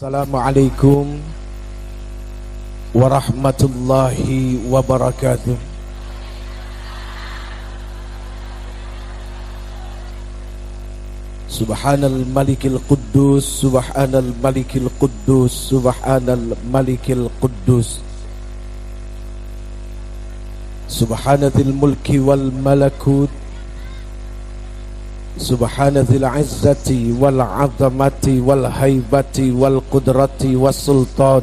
Assalamualaikum warahmatullahi wabarakatuh. Subhanal malikil quddus, subhanal malikil quddus, subhanal malikil quddus. Subhanatil mulki wal malakut, subhanatil izzati wal azamati wal haibati wal qudrati was sultan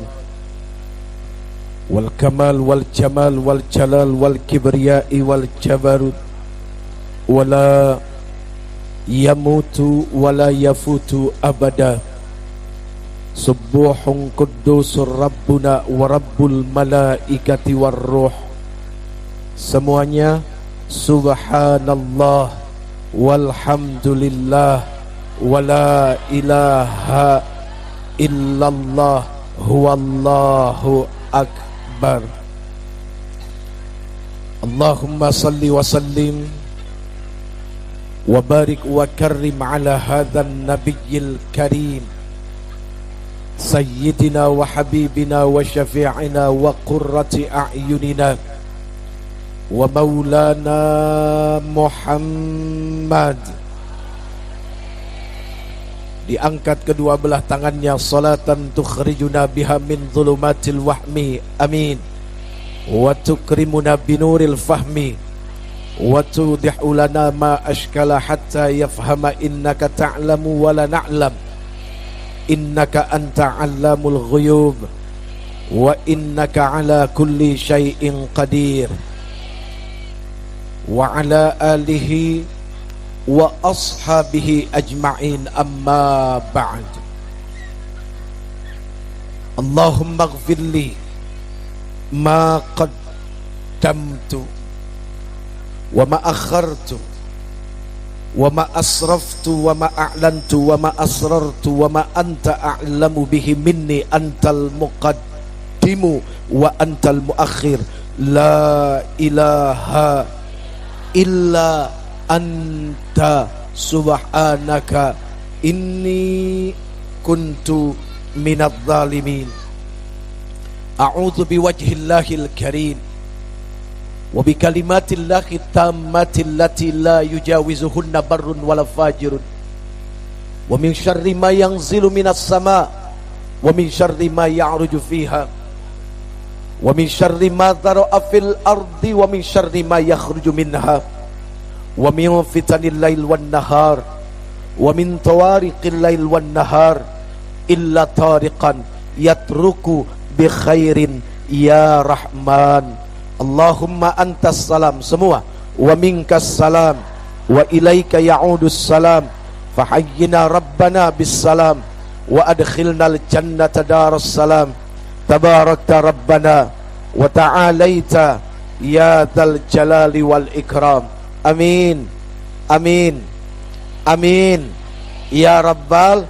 wal kamal wal jamal wal jalal wal kibriyai wal jabarut, wala yamutu wala yafutu abada. Subuhun quddusur rabbuna wa rabbul malaikati war ruh. Semuanya subhanallah walhamdulillah wala ilaha illallah huwallahu akbar. Allahumma salli wa sallim wa barik wa karrim ala hadzal nabiyil karim sayyidina wa habibina wa syafi'ina wa qurrati a'yunina wa maulana Muhammad. Diangkat kedua belah tangannya, salatan tukhrijuna biha min dhulumatil wahmi, amin, wa tukrimuna binuril fahmi, wa tudihu lana ma ashkala hatta yafhama innaka ta'lamu wa la na'lam, innaka anta 'allamul ghuyub wa innaka ala kulli syai'in qadir. Wa ala alihi wa ashabihi ajma'in, amma ba'd. Allahumma ighfirli ma qaddamtu wa ma akhartu wa ma asraftu wa ma a'lantu wa ma asrartu wa ma anta a'lamu bihi minni, antal muqaddimu wa antal muakhir, la ilaha illa anta subhanaka inni kuntu minadh dhalimin. A'udzu biwajhillahil karim wa bikalimatillahi tammati allati la yujawizuhunna barrun wala fajirun, wa min syarri ma yanzilu minas sama wa min syarri ma ya'ruju fiha wa min syarri ma dhara'a fil ardi wa min syarri ma yakhruju minha wa min fitanil lail wan nahar wa min tawariqil lail wan nahar illa tariqan yatruku bi khairin ya rahman. Allahumma antas salam, semua, wa minkas salam wa ilaika ya'udus salam, fahayyina rabbana bis salam wa adkhilnal jannata daras salam. Tabarakta rabbana wa ta'alaita ya dzal jalali wal ikram, amin amin amin ya rabbal.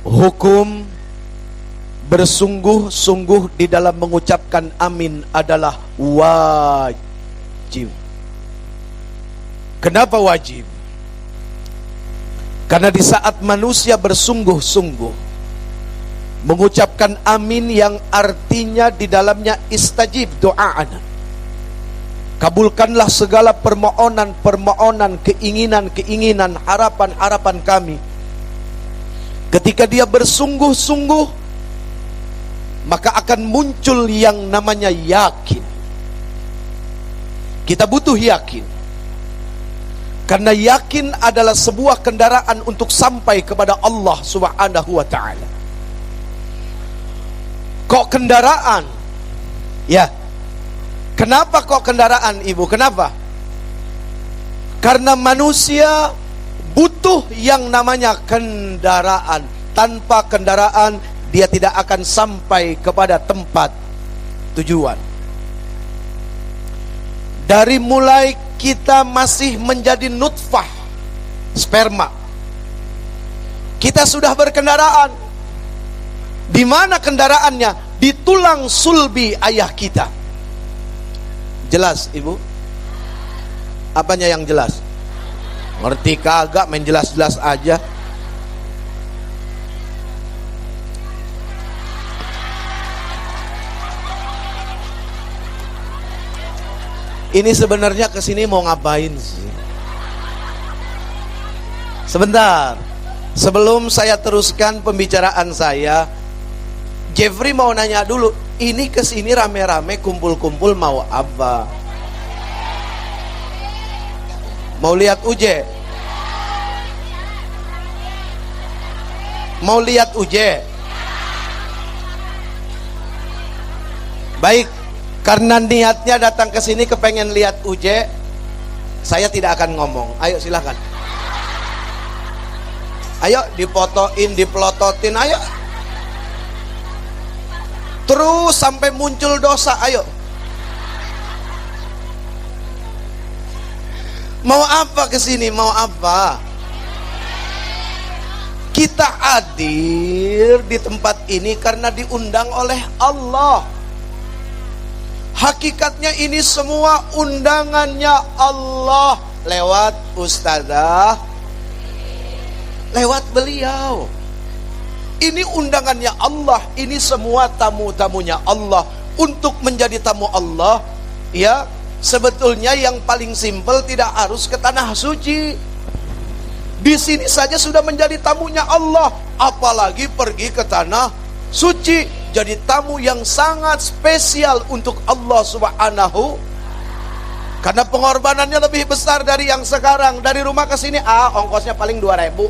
Hukum bersungguh-sungguh di dalam mengucapkan amin adalah wajib. Kenapa wajib? Karena di saat manusia bersungguh-sungguh mengucapkan amin, yang artinya di dalamnya istajib doa'ana, kabulkanlah segala permohonan, keinginan, harapan kami. Ketika dia bersungguh-sungguh, maka akan muncul yang namanya yakin. Kita butuh yakin, karena yakin adalah sebuah kendaraan untuk sampai kepada Allah Subhanahu wa ta'ala. Kok kendaraan? Ya. Kenapa kok kendaraan, Ibu? Kenapa? Karena manusia butuh yang namanya kendaraan. Tanpa kendaraan dia tidak akan sampai kepada tempat tujuan. Dari mulai kita masih menjadi nutfah, sperma, kita sudah berkendaraan. Di mana kendaraannya? Di tulang sulbi ayah kita. Jelas, Ibu? Apanya yang jelas? Ngerti kagak, main jelas-jelas aja. Ini sebenarnya kesini mau ngapain sih? Sebentar, sebelum saya teruskan pembicaraan saya, Jeffrey mau nanya dulu, ini kesini rame-rame kumpul-kumpul mau apa? Mau lihat Uje? Mau lihat Uje? Baik, karena niatnya datang ke sini kepengen lihat Uje, saya tidak akan ngomong. Ayo silakan. Ayo dipotoin, dipelototin, ayo. Terus sampai muncul dosa, ayo. Mau apa ke sini? Mau apa? Kita hadir di tempat ini karena diundang oleh Allah. Hakikatnya ini semua undangannya Allah lewat ustazah, lewat beliau. Ini undangannya Allah, ini semua tamu-tamunya Allah. Untuk menjadi tamu Allah, ya, sebetulnya yang paling simpel tidak harus ke tanah suci. Di sini saja sudah menjadi tamunya Allah, apalagi pergi ke tanah suci. Jadi tamu yang sangat spesial untuk Allah Subhanahu. Karena pengorbanannya lebih besar dari yang sekarang. Dari rumah ke sini, ongkosnya paling 2.000.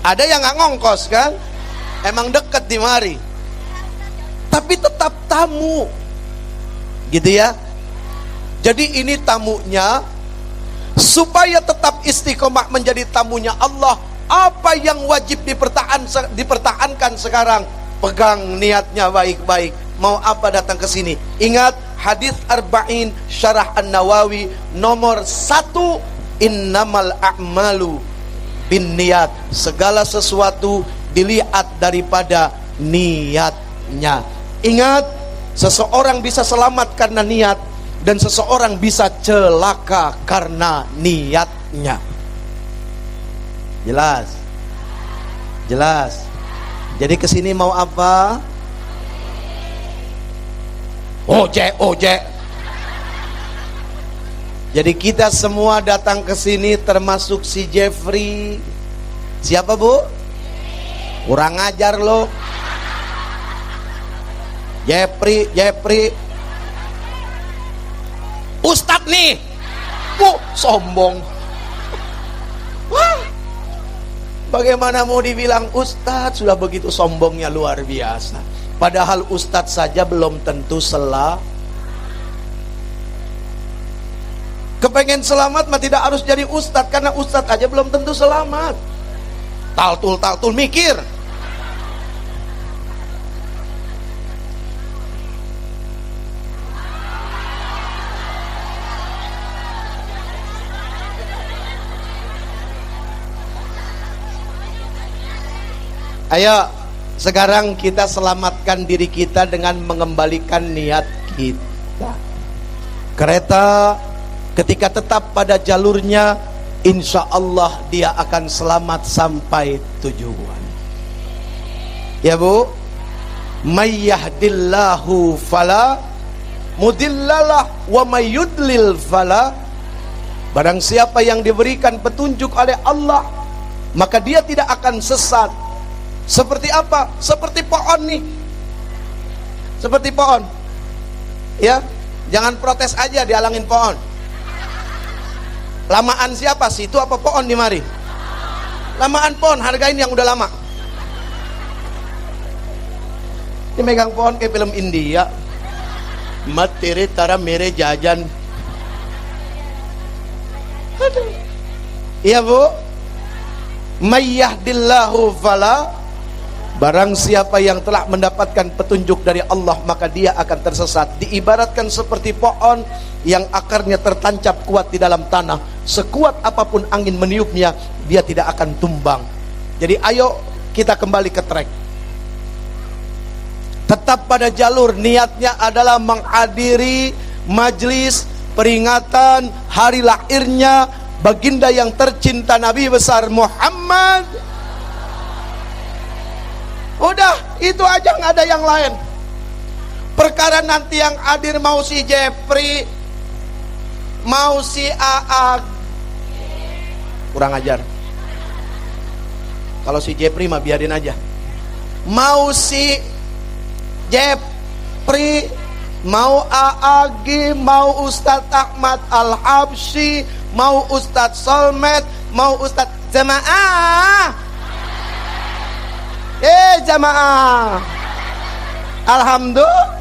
Ada yang nggak ngongkos kan? Emang deket di mari. Tapi tetap tamu. Gitu ya. Jadi ini tamunya. Supaya tetap istiqomah menjadi tamunya Allah, apa yang wajib dipertahankan sekarang? Pegang niatnya baik-baik. Mau apa datang ke sini? Ingat hadis Arba'in Syarah An-Nawawi nomor 1, innamal a'malu bin niat. Segala sesuatu dilihat daripada niatnya. Ingat, seseorang bisa selamat karena niat, dan seseorang bisa celaka karena niatnya. Jelas? Jelas? Jadi kesini mau apa? Ojek. Jadi kita semua datang ke sini termasuk si Jeffrey. Siapa, Bu? Kurang ajar lo. Jeffrey. Ustadz nih. Bu, sombong. Wah. Bagaimana mau dibilang ustadz, sudah begitu sombongnya luar biasa. Padahal ustadz saja belum tentu kepengen selamat mah tidak harus jadi ustadz, karena ustadz aja belum tentu selamat. Taltul mikir. Ayo, sekarang kita selamatkan diri kita dengan mengembalikan niat kita. Kereta ketika tetap pada jalurnya, insya Allah dia akan selamat sampai tujuan. Ya Bu, may yahdillahu fala mudillalah wa may yudlil fala. Barang siapa yang diberikan petunjuk oleh Allah, maka dia tidak akan sesat. Seperti apa? Seperti pohon nih. Seperti pohon. Ya, jangan protes aja dihalangin pohon. Lamaan siapa? Situ apa pohon di mari? Lamaan pohon, hargain yang udah lama. Ini megang pohon kayak film India. Materi tara mere jajan. Aduh. Iya Bu. Mayyahdillahu fala. Barang siapa yang telah mendapatkan petunjuk dari Allah, maka dia akan tersesat. Diibaratkan seperti pohon yang akarnya tertancap kuat di dalam tanah. Sekuat apapun angin meniupnya, dia tidak akan tumbang. Jadi ayo kita kembali ke track. Tetap pada jalur. Niatnya adalah menghadiri majlis peringatan hari lahirnya baginda yang tercinta Nabi besar Muhammad. Udah, itu aja, nggak ada yang lain. Perkara nanti yang hadir mau si Jepri, mau si Aag, kurang ajar. Kalau si Jepri mah biarin aja. Mau si Jepri, mau Aagi, mau Ustadz Ahmad Al-Habsyi, mau Ustadz Solmed, mau Ustadz Jamaah. Jamaah. Alhamdulillah.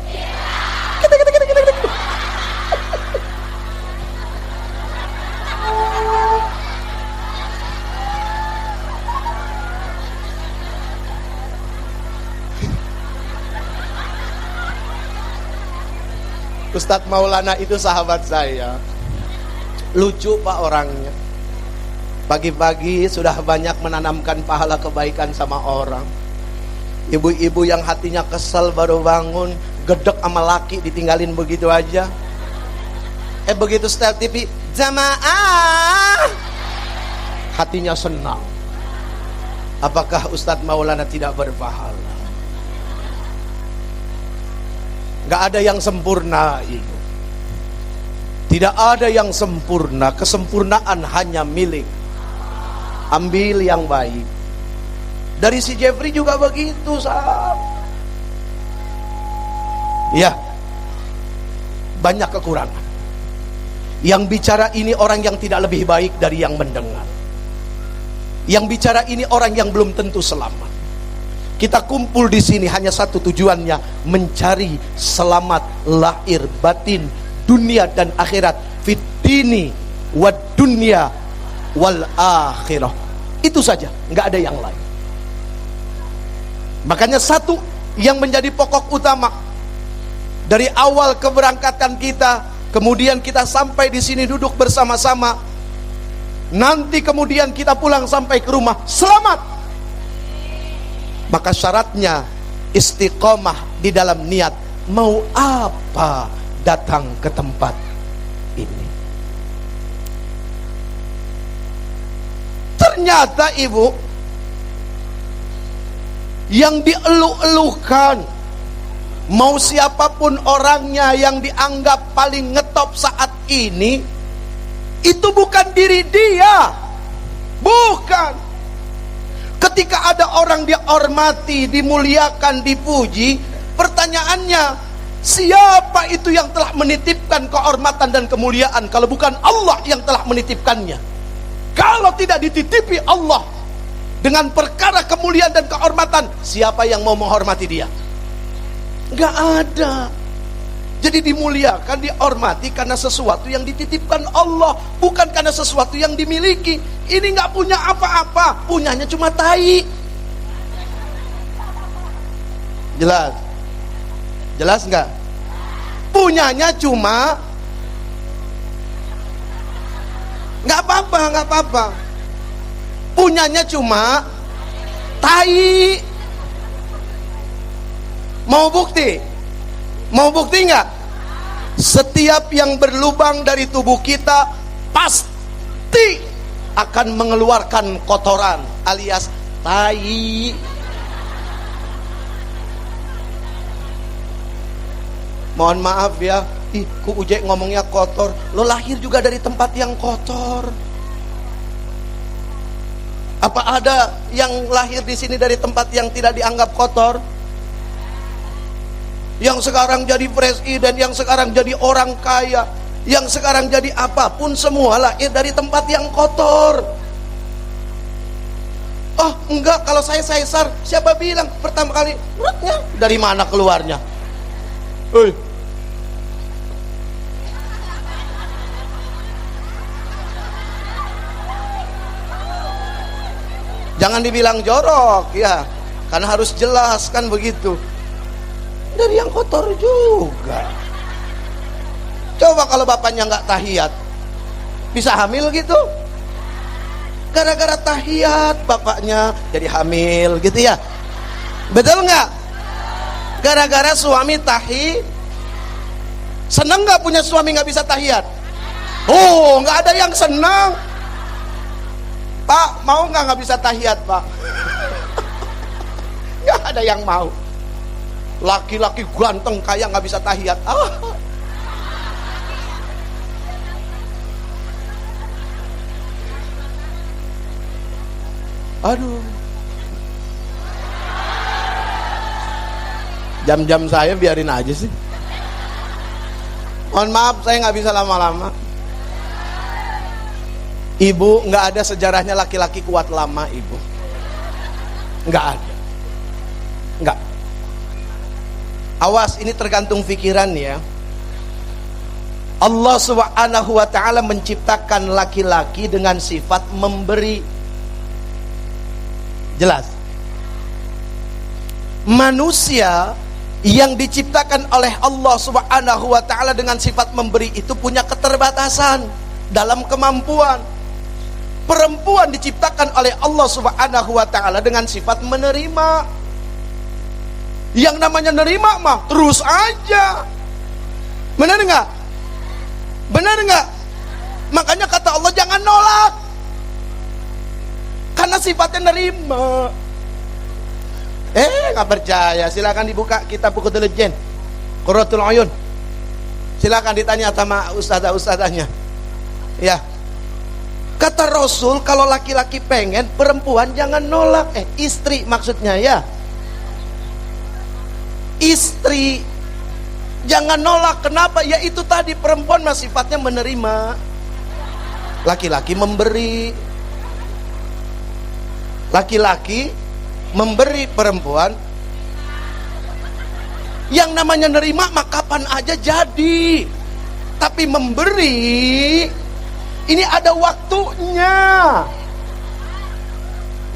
Ustadz Maulana itu sahabat saya. Lucu Pak orangnya. Pagi-pagi sudah banyak menanamkan pahala kebaikan sama orang. Ibu-ibu yang hatinya kesel baru bangun, gedek sama laki ditinggalin begitu aja. Begitu setel TV, jamaah, hatinya senang. Apakah Ustadz Maulana tidak berpahala? Gak ada yang sempurna itu. Tidak ada yang sempurna. Kesempurnaan hanya milik. Ambil yang baik. Dari si Jeffrey juga begitu, sahab. Ya, banyak kekurangan. Yang bicara ini orang yang tidak lebih baik dari yang mendengar. Yang bicara ini orang yang belum tentu selamat. Kita kumpul di sini hanya satu tujuannya, mencari selamat lahir batin, dunia dan akhirat, fid dini wad dunya wal akhirah. Itu saja, nggak ada yang lain. Makanya satu yang menjadi pokok utama dari awal keberangkatan kita, kemudian kita sampai di sini duduk bersama-sama, nanti kemudian kita pulang sampai ke rumah selamat. Maka syaratnya istiqomah di dalam niat. Mau apa datang ke tempat ini? Ternyata ibu, yang dieluh-eluhkan, mau siapapun orangnya yang dianggap paling ngetop saat ini, itu bukan diri dia. Bukan. Ketika ada orang dihormati, dimuliakan, dipuji, pertanyaannya, siapa itu yang telah menitipkan kehormatan dan kemuliaan kalau bukan Allah yang telah menitipkannya? Kalau tidak dititipi Allah dengan perkara kemuliaan dan kehormatan, siapa yang mau menghormati dia? Gak ada. Jadi dimuliakan, dihormati karena sesuatu yang dititipkan Allah, bukan karena sesuatu yang dimiliki. Ini gak punya apa-apa, punyanya cuma tai. Jelas? Jelas gak? Punyanya cuma, gak apa-apa, gak apa-apa. Punyanya cuma tai. Mau bukti? Mau bukti nggak? Setiap yang berlubang dari tubuh kita pasti akan mengeluarkan kotoran alias tai. Mohon maaf ya, ku Ujek ngomongnya kotor. Lo lahir juga dari tempat yang kotor. Apa ada yang lahir di sini dari tempat yang tidak dianggap kotor? Yang sekarang jadi presiden, yang sekarang jadi orang kaya, yang sekarang jadi apapun, semua lahir dari tempat yang kotor. Oh enggak, kalau saya Caesar, siapa bilang pertama kali perutnya dari mana keluarnya? Jangan dibilang jorok ya, karena harus jelas kan begitu. Dari yang kotor juga. Coba kalau bapaknya nggak tahiyat, bisa hamil gitu? Gara-gara tahiyat bapaknya jadi hamil gitu ya? Betul nggak? Gara-gara suami seneng nggak punya suami nggak bisa tahiyat? Oh, nggak ada yang senang. Pak, mau nggak bisa tahiyat, Pak? Nggak ada yang mau. laki-laki ganteng kayak nggak bisa tahiyat. Aduh, jam-jam saya biarin aja sih. Mohon maaf, saya nggak bisa lama-lama. Ibu, nggak ada sejarahnya laki-laki kuat lama, ibu. Nggak ada. Nggak. Awas, ini tergantung pikiran ya. Allah Subhanahu wa ta'ala menciptakan laki-laki dengan sifat memberi. Jelas. Manusia yang diciptakan oleh Allah Subhanahu wa ta'ala dengan sifat memberi itu punya keterbatasan dalam kemampuan. Perempuan diciptakan oleh Allah Subhanahu wa ta'ala dengan sifat menerima. Yang namanya nerima mah terus aja. Benar enggak? Benar enggak? Makanya kata Allah jangan nolak, karena sifatnya nerima. Nggak percaya, silakan dibuka kitab buku intelijen Qurratul Uyun. Silakan ditanya sama ustazah-ustazahnya. Ya. Kata Rasul, kalau laki-laki pengen, perempuan jangan nolak. Istri maksudnya ya. Istri jangan nolak. Kenapa? Ya itu tadi, perempuan mah sifatnya menerima, laki-laki memberi. Laki-laki memberi, perempuan yang namanya nerima mah kapan aja jadi. Tapi memberi ini ada waktunya.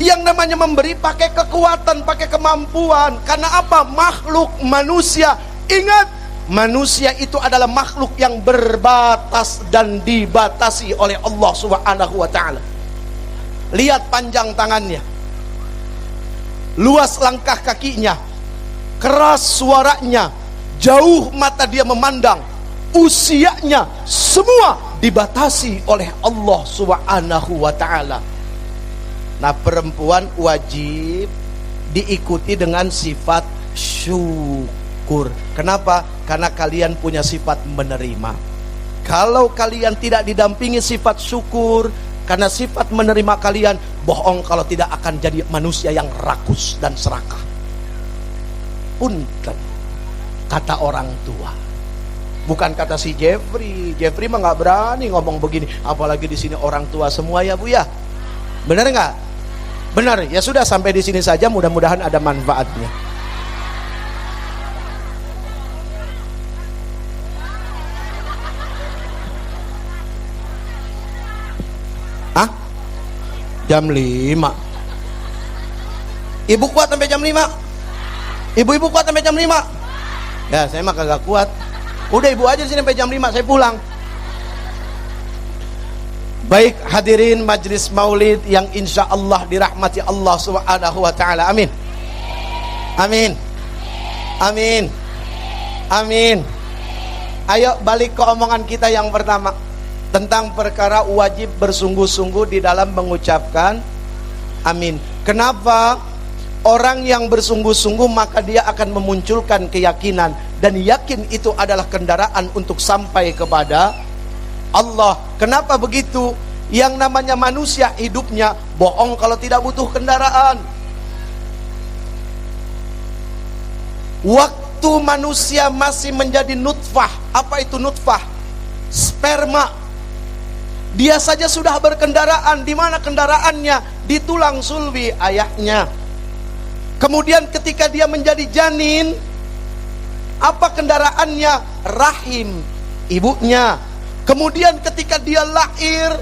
Yang namanya memberi pakai kekuatan, pakai kemampuan. Karena apa? Makhluk manusia. Ingat, manusia itu adalah makhluk yang berbatas dan dibatasi oleh Allah Subhanahu wa ta'ala. Lihat panjang tangannya, luas langkah kakinya, keras suaranya, jauh mata dia memandang, usianya, semua dibatasi oleh Allah Subhanahu wa ta'ala. Nah, perempuan wajib diikuti dengan sifat syukur. Kenapa? Karena kalian punya sifat menerima. Kalau kalian tidak didampingi sifat syukur, karena sifat menerima kalian, bohong kalau tidak akan jadi manusia yang rakus dan serakah. Punten, kata orang tua. Bukan kata si Jeffrey. Jeffrey mah nggak berani ngomong begini. Apalagi di sini orang tua semua ya bu ya. Benar nggak? Benar. Ya sudah, sampai di sini saja. Mudah-mudahan ada manfaatnya. Jam 5. Ibu kuat sampai jam 5? Ibu-ibu kuat sampai jam 5? Ya, saya mah kagak kuat. Udah ibu aja di sini sampai jam 5, saya pulang. Baik, hadirin majlis maulid yang insya Allah dirahmati Allah Subhanahu wa ta'ala. Amin. Amin. Amin. Amin. Ayo balik ke omongan kita yang pertama, tentang perkara wajib bersungguh-sungguh di dalam mengucapkan amin. Kenapa? Orang yang bersungguh-sungguh maka dia akan memunculkan keyakinan, dan yakin itu adalah kendaraan untuk sampai kepada Allah. Kenapa begitu? Yang namanya manusia hidupnya bohong kalau tidak butuh kendaraan. Waktu manusia masih menjadi nutfah. Apa itu nutfah? Sperma. Dia saja sudah berkendaraan. Di mana kendaraannya? Di tulang sulbi ayahnya. Kemudian ketika dia menjadi janin, apa kendaraannya? Rahim ibunya. Kemudian ketika dia lahir,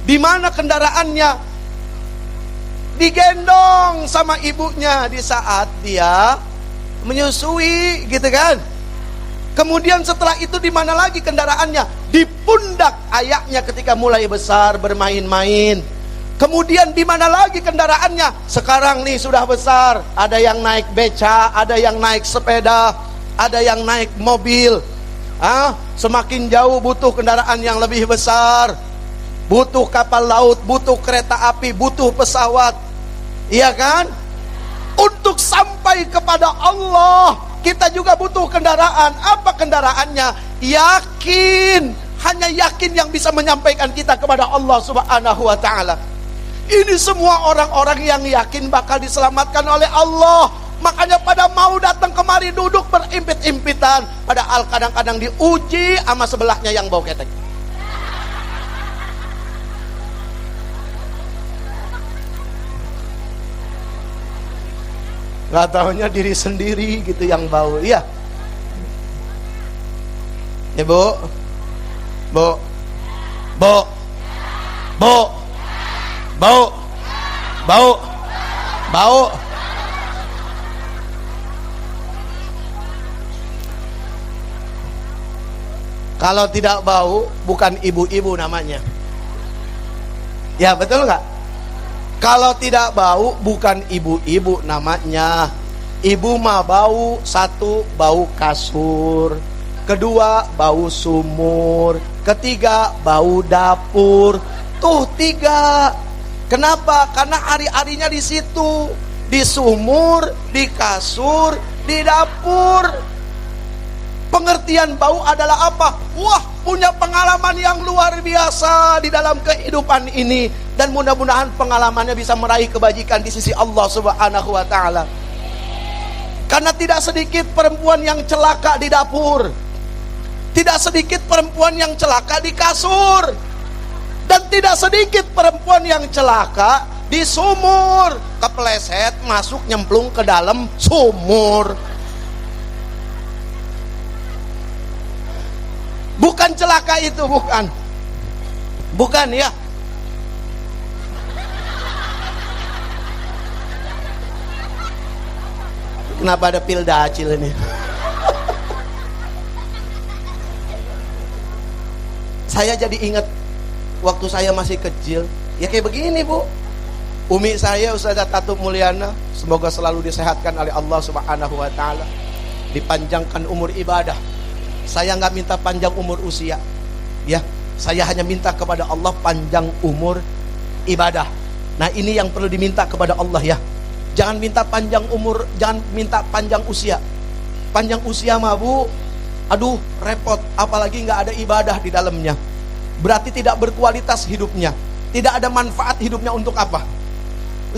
di mana kendaraannya? Digendong sama ibunya di saat dia menyusui, gitu kan? Kemudian setelah itu di mana lagi kendaraannya? Di pundak ayahnya ketika mulai besar bermain-main. Kemudian di mana lagi kendaraannya? Sekarang nih sudah besar, ada yang naik beca, ada yang naik sepeda, ada yang naik mobil. Semakin jauh butuh kendaraan yang lebih besar, butuh kapal laut, butuh kereta api, butuh pesawat, iya kan? Untuk sampai kepada Allah kita juga butuh kendaraan. Apa kendaraannya? Yakin. Hanya yakin yang bisa menyampaikan kita kepada Allah Subhanahu wa ta'ala. Ini semua orang-orang yang yakin bakal diselamatkan oleh Allah. Makanya pada mau datang kemari duduk berimpit-impitan, padahal kadang-kadang diuji sama sebelahnya yang bau ketek. Gak taunya diri sendiri gitu yang bau. Iya. Ya Bu. Bu. Bu. Bu. Bau. Bau. Bau. Kalau tidak bau, bukan ibu-ibu namanya. Ya betul nggak? Kalau tidak bau, bukan ibu-ibu namanya. Ibu mah bau, satu bau kasur, kedua bau sumur, ketiga bau dapur. Tuh 3. Kenapa? Karena hari-harinya di situ, di sumur, di kasur, di dapur. Pengertian bau adalah apa? Wah, punya pengalaman yang luar biasa di dalam kehidupan ini, dan mudah-mudahan pengalamannya bisa meraih kebajikan di sisi Allah Subhanahu wa ta'ala. Karena tidak sedikit perempuan yang celaka di dapur, tidak sedikit perempuan yang celaka di kasur, dan tidak sedikit perempuan yang celaka di sumur, kepleset masuk nyemplung ke dalam sumur. Bukan celaka itu, bukan. Bukan ya. Kenapa ada pil dacil ini? Saya jadi ingat waktu saya masih kecil. Ya kayak begini Bu. Umi saya Ustazah Tatu Mulyana, semoga selalu disehatkan oleh Allah Subhanahu wa ta'ala, dipanjangkan umur ibadah. Saya nggak minta panjang umur usia, ya. Saya hanya minta kepada Allah panjang umur ibadah. Nah ini yang perlu diminta kepada Allah ya. Jangan minta panjang umur, jangan minta panjang usia. Panjang usia mah Bu, aduh repot. Apalagi nggak ada ibadah di dalamnya. Berarti tidak berkualitas hidupnya, tidak ada manfaat hidupnya. Untuk apa?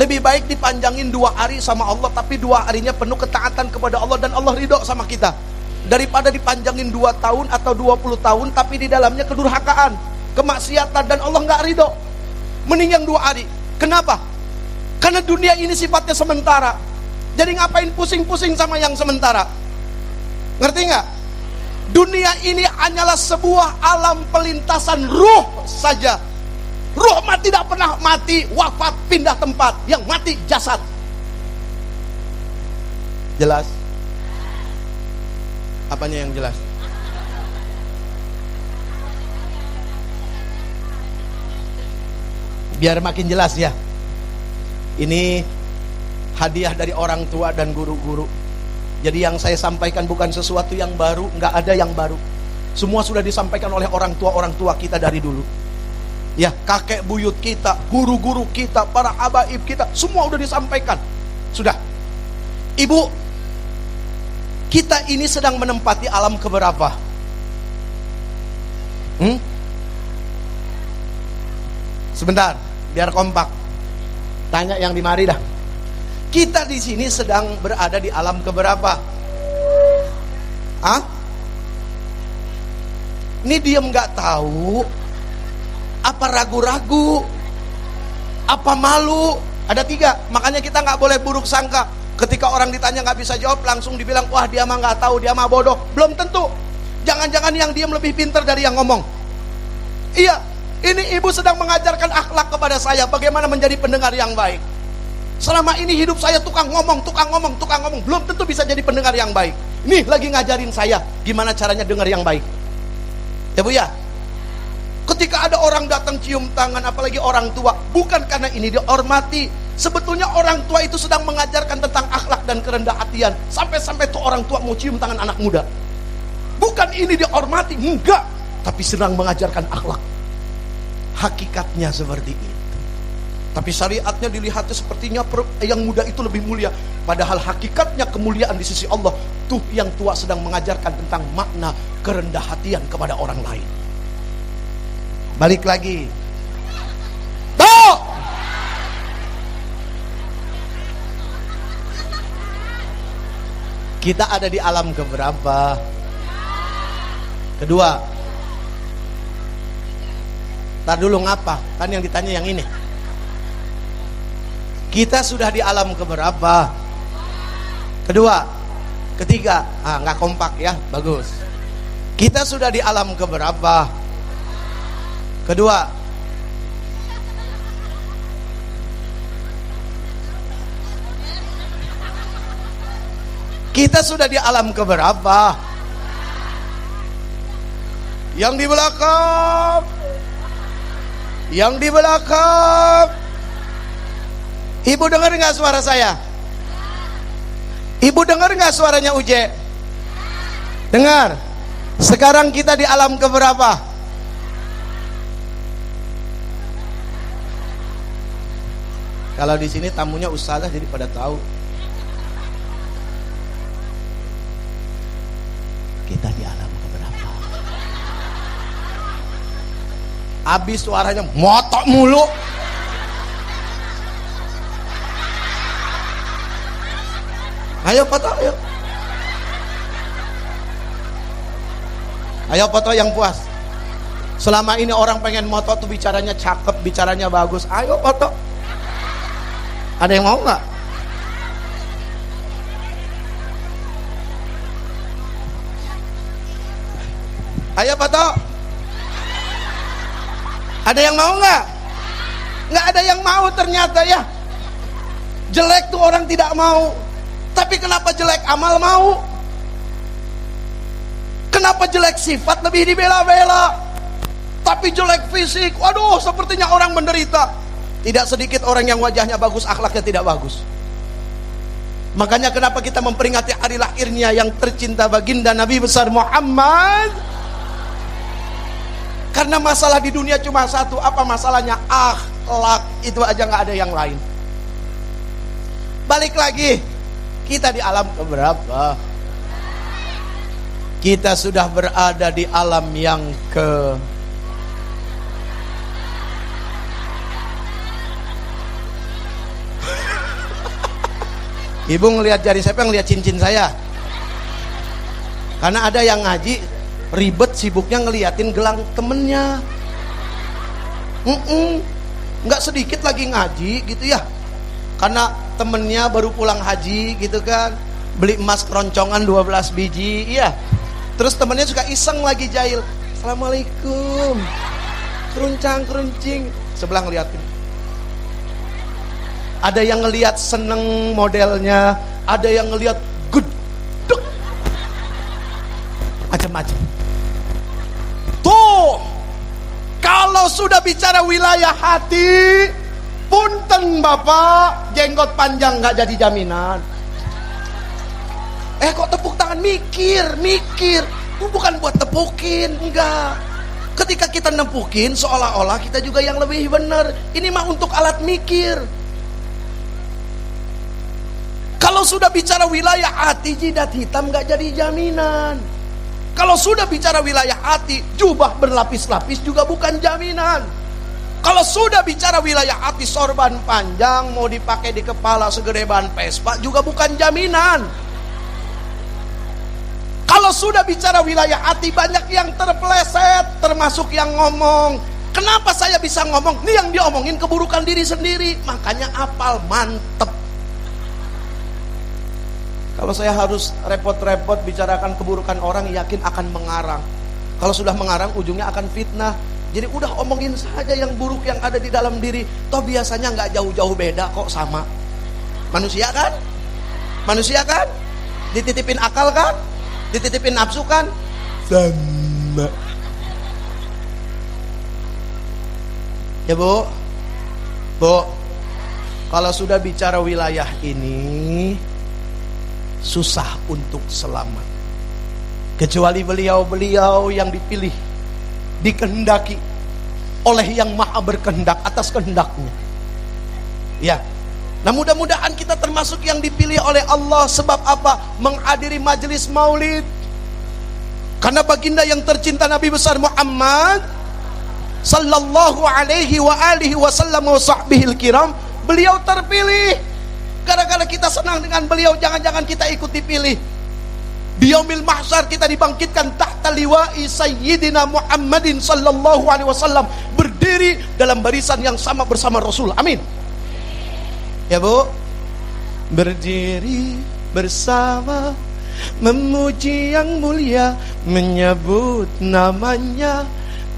Lebih baik dipanjangin 2 hari sama Allah, tapi 2 harinya penuh ketaatan kepada Allah dan Allah ridho sama kita, daripada dipanjangin 2 tahun atau 20 tahun tapi di dalamnya kedurhakaan, kemaksiatan, dan Allah nggak ridho. Mending yang 2 hari. Kenapa? Karena dunia ini sifatnya sementara. Jadi ngapain pusing-pusing sama yang sementara? Ngerti nggak? Dunia ini hanyalah sebuah alam pelintasan ruh saja. Ruh mah tidak pernah mati, wafat, pindah tempat. Yang mati jasad. Jelas? Apanya yang jelas? Biar makin jelas ya. Ini hadiah dari orang tua dan guru-guru. Jadi yang saya sampaikan bukan sesuatu yang baru, nggak ada yang baru. Semua sudah disampaikan oleh orang tua kita dari dulu. Ya, kakek buyut kita, guru-guru kita, para habaib kita, semua udah disampaikan. Sudah. Ibu, kita ini sedang menempati alam keberapa? Sebentar, biar kompak. Tanya yang di mari dah. Kita di sini sedang berada di alam keberapa? Ini diem nggak tahu? Apa ragu-ragu? Apa malu? Ada 3. Makanya kita nggak boleh buruk sangka. Ketika orang ditanya nggak bisa jawab, langsung dibilang, wah dia mah nggak tahu, dia mah bodoh. Belum tentu. Jangan-jangan yang diem lebih pintar dari yang ngomong. Iya, ini ibu sedang mengajarkan akhlak kepada saya, bagaimana menjadi pendengar yang baik. Selama ini hidup saya tukang ngomong. Belum tentu bisa jadi pendengar yang baik. Nih lagi ngajarin saya gimana caranya dengar yang baik. Ya Bu ya. Ketika ada orang datang cium tangan, apalagi orang tua, bukan karena ini dihormati. Sebetulnya orang tua itu sedang mengajarkan tentang akhlak dan kerendah hatian. Sampai-sampai tuh orang tua mau cium tangan anak muda. Bukan ini dihormati, enggak. Tapi sedang mengajarkan akhlak. Hakikatnya seperti itu. Tapi syariatnya dilihatnya sepertinya yang muda itu lebih mulia. Padahal hakikatnya kemuliaan di sisi Allah tuh yang tua sedang mengajarkan tentang makna kerendah hatian kepada orang lain. Balik lagi. Tuh! Kita ada di alam keberapa? Kedua. Ntar dulu ngapa? Kan yang ditanya yang ini. Kita sudah di alam keberapa? Kedua. Ketiga. Nggak kompak ya, bagus. Kita sudah di alam keberapa? Kedua. Kita sudah di alam keberapa? Yang di belakang. Yang di belakang. Ibu dengar nggak suara saya? Ibu dengar nggak suaranya Uje? Dengar. Sekarang kita di alam keberapa? Kalau di sini tamunya ustazah jadi pada tahu. Kita di alam keberapa? Habis suaranya motok mulu. Ayo foto, ayo. Ayo foto yang puas. Selama ini orang pengen moto tuh bicaranya cakep, bicaranya bagus. Ayo foto. Ada yang mau nggak? Ayo foto. Ada yang mau nggak? Nggak ada yang mau ternyata ya. Jelek tuh orang tidak mau. Tapi kenapa jelek amal mau? Kenapa jelek sifat lebih dibela-bela? Tapi jelek fisik, waduh sepertinya orang menderita. Tidak sedikit orang yang wajahnya bagus, akhlaknya tidak bagus. Makanya kenapa kita memperingati hari lahirnya yang tercinta baginda Nabi besar Muhammad? Karena masalah di dunia cuma satu. Apa masalahnya? Akhlak. Itu aja, nggak ada yang lain. Balik lagi. Kita di alam keberapa? Kita sudah berada di alam yang ke Ibu ngelihat jari siapa? Ngelihat cincin saya. Karena ada yang ngaji ribet sibuknya ngeliatin gelang temennya. Nggak sedikit lagi ngaji gitu ya. Karena temennya baru pulang haji gitu kan, beli emas keroncongan 12 biji, iya. Terus temennya juga iseng lagi jahil. Assalamualaikum. Keruncang keruncing. Sebelah ngeliatin. Ada yang ngeliat seneng modelnya, ada yang ngeliat gedek, macam-macam. Tuh, kalau sudah bicara wilayah hati, punten Bapak, jenggot panjang nggak jadi jaminan. Kok tepuk tangan? Mikir. Bukan buat tepukin, enggak. Ketika kita nempukin, seolah-olah kita juga yang lebih benar. Ini mah untuk alat mikir. Kalau sudah bicara wilayah hati, jidat hitam nggak jadi jaminan. Kalau sudah bicara wilayah hati, jubah berlapis-lapis juga bukan jaminan. Kalau sudah bicara wilayah hati, sorban panjang mau dipakai di kepala segede ban Vespa juga bukan jaminan. Kalau sudah bicara wilayah hati, banyak yang terpeleset, termasuk yang ngomong. Kenapa saya bisa ngomong? Ini yang diomongin keburukan diri sendiri. Makanya apal, mantep. Kalau saya harus repot-repot bicarakan keburukan orang, yakin akan mengarang. Kalau sudah mengarang, ujungnya akan fitnah. Jadi udah omongin saja yang buruk yang ada di dalam diri. Toh biasanya nggak jauh-jauh beda kok, sama. Manusia kan? Manusia kan? Dititipin akal kan? Dititipin nafsu kan? Sama. Ya Bu, kalau sudah bicara wilayah ini, susah untuk selamat. Kecuali beliau-beliau yang dipilih, dikehendaki oleh yang maha berkehendak atas kehendaknya. Ya. Nah, mudah-mudahan kita termasuk yang dipilih oleh Allah. Sebab apa? Menghadiri majelis maulid. Karena baginda yang tercinta Nabi besar Muhammad sallallahu alaihi wa alihi wasallam wa sahbihil kiram, beliau terpilih. Gara-gara kita senang dengan beliau, jangan-jangan kita ikut dipilih. Di yaumil mahsyar kita dibangkitkan tahta liwa'i sayyidina Muhammadin sallallahu alaihi wasallam, berdiri dalam barisan yang sama bersama Rasul. Amin. Ya Bu, berdiri bersama, memuji yang mulia, menyebut namanya,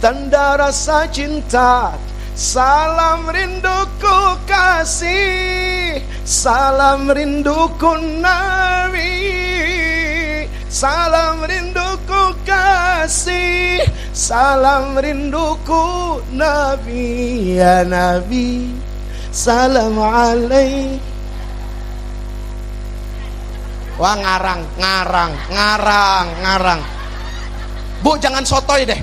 tanda rasa cinta. Salam rinduku kasih, salam rinduku Nabi, salam rinduku kasih, salam rinduku Nabi. Ya Nabi, salam alaik. Wah, ngarang. Bu, jangan sotoy deh.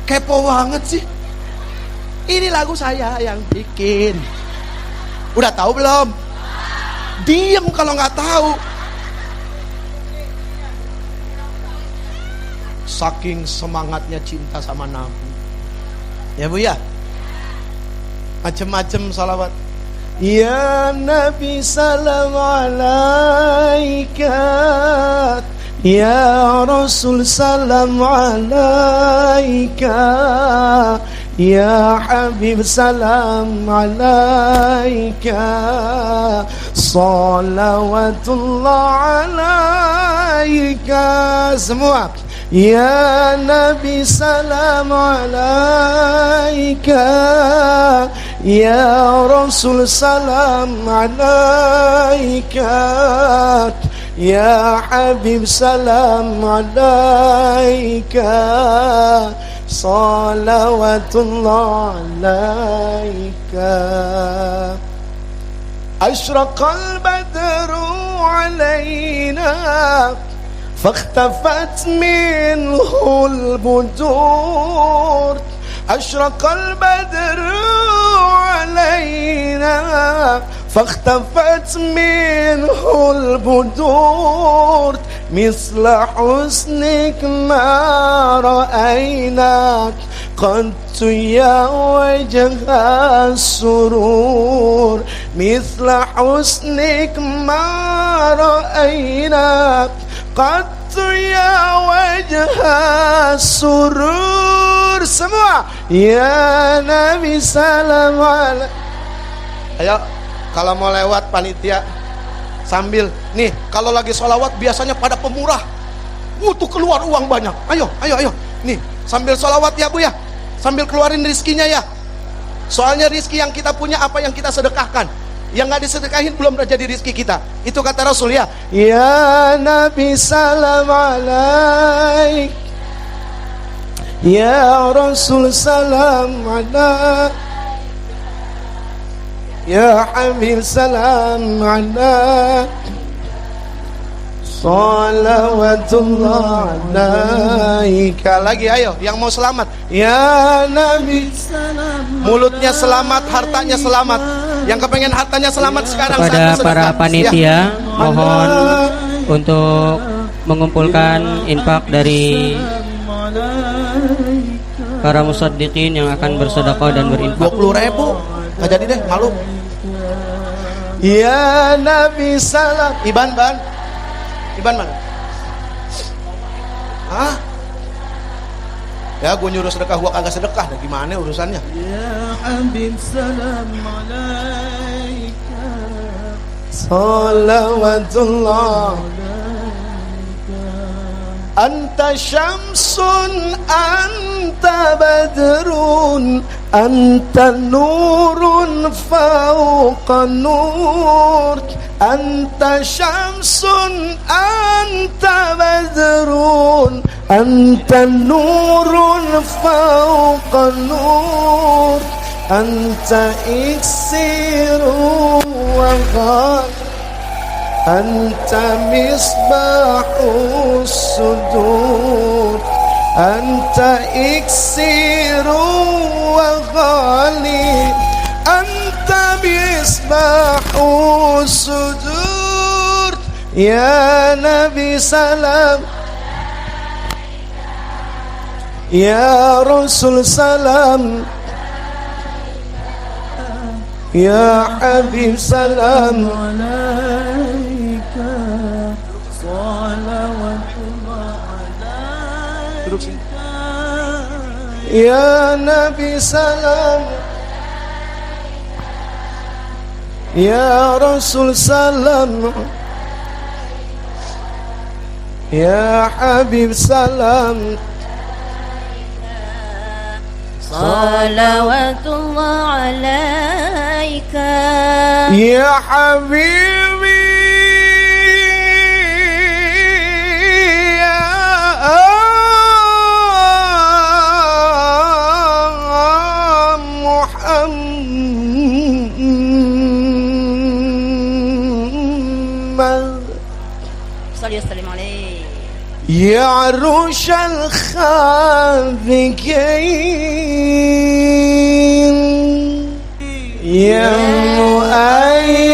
Kepo banget sih. Ini lagu saya yang bikin. Udah tahu belum? Diem kalau nggak tahu. Saking semangatnya cinta sama Nabi. Ya Bu ya. Macem-macem salawat. Ya Nabi salam alaika, ya Rasul salam alaika, ya Habib salam alaika, salawatullah alaika. Semua. Ya Nabi salam alaika, ya Rasul salam alaika, ya Habib salam alaika, salawatullah alaika. Ashraqal badru alaina, فاختفت منه البدور. أشرق البدر علينا فاختفت منه البدور. مثل حسنك ما رأيناك قد يا وجه السرور. مثل حسنك ما رأيناك قد ya wajah surur. Semua. Ya Nabi salam alaik. Ayo, kalau mau lewat panitia sambil nih, kalau lagi sholawat biasanya pada pemurah, butuh keluar uang banyak. Ayo. Nih, sambil sholawat ya Bu ya, sambil keluarin rizkinya ya. Soalnya rizki yang kita punya apa yang kita sedekahkan. Yang nggak disedekahin belum jadi rizki kita. Itu kata Rasul ya. Ya Nabi salam alaik, ya Rasul salam alaik, ya Habib salam alaik, salawatullah alaika. Lagi ayo, yang mau selamat. Ya Nabi salam, mulutnya selamat, hartanya selamat. Yang kepengen hartanya selamat sekarang kepada para panitia ya. Mohon untuk mengumpulkan infak dari para musaddiqin yang akan bersedekah dan berinfak. 20.000 nggak jadi deh, malu. Ya Nabi salam. Iban mana? Hah? Ya gue nyuruh sedekah, gue kagak sedekah, dah gimana urusannya? Ya Habib salam alaika, salawatullah anta syamsun anta badrun anta nurun fauqa nur. Anta syamsun anta badrun anta nurun fauqa nur. Anta iksiru wa ghal, anta misbahus sudur. Anta iksiru wa ghali, Nabi isbahu sujud, ya Nabi salam, ya Rasul salam, ya Habib salam alaika, salawatullah alaika, ya Nabi salam, ya Rasul salam, ya Habib salam, salawatullah alaika, ya Habibi, ya Muhammad, salli wa sallim alaihi, يا عروش الخافقين، يا مؤيد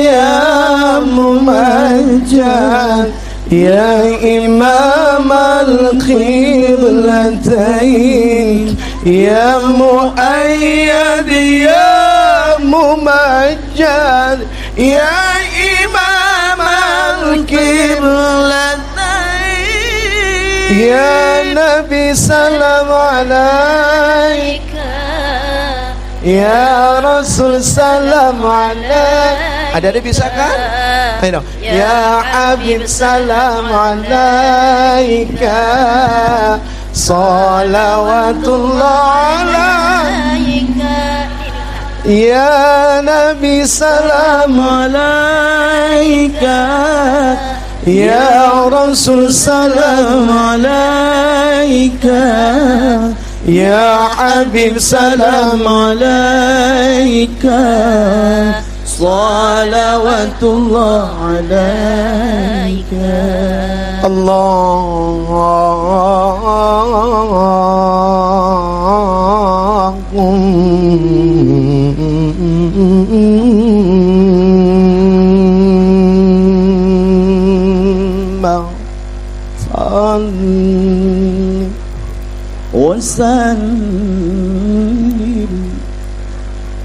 يا ممجد، يا إمام القبلتين، يا مؤيد يا ممجد، يا إمام القبلتين، ya Nabi salam alaika, ya Rasul salam alaika. Ada bisa kan? Ayo. Ya Habib salam alaika, salawatullah alaika, ya Nabi salam alaika, ya Rasul salam alaika, ya Habib salam alaika, salawatullah alaika. Allahumma salli wa sallim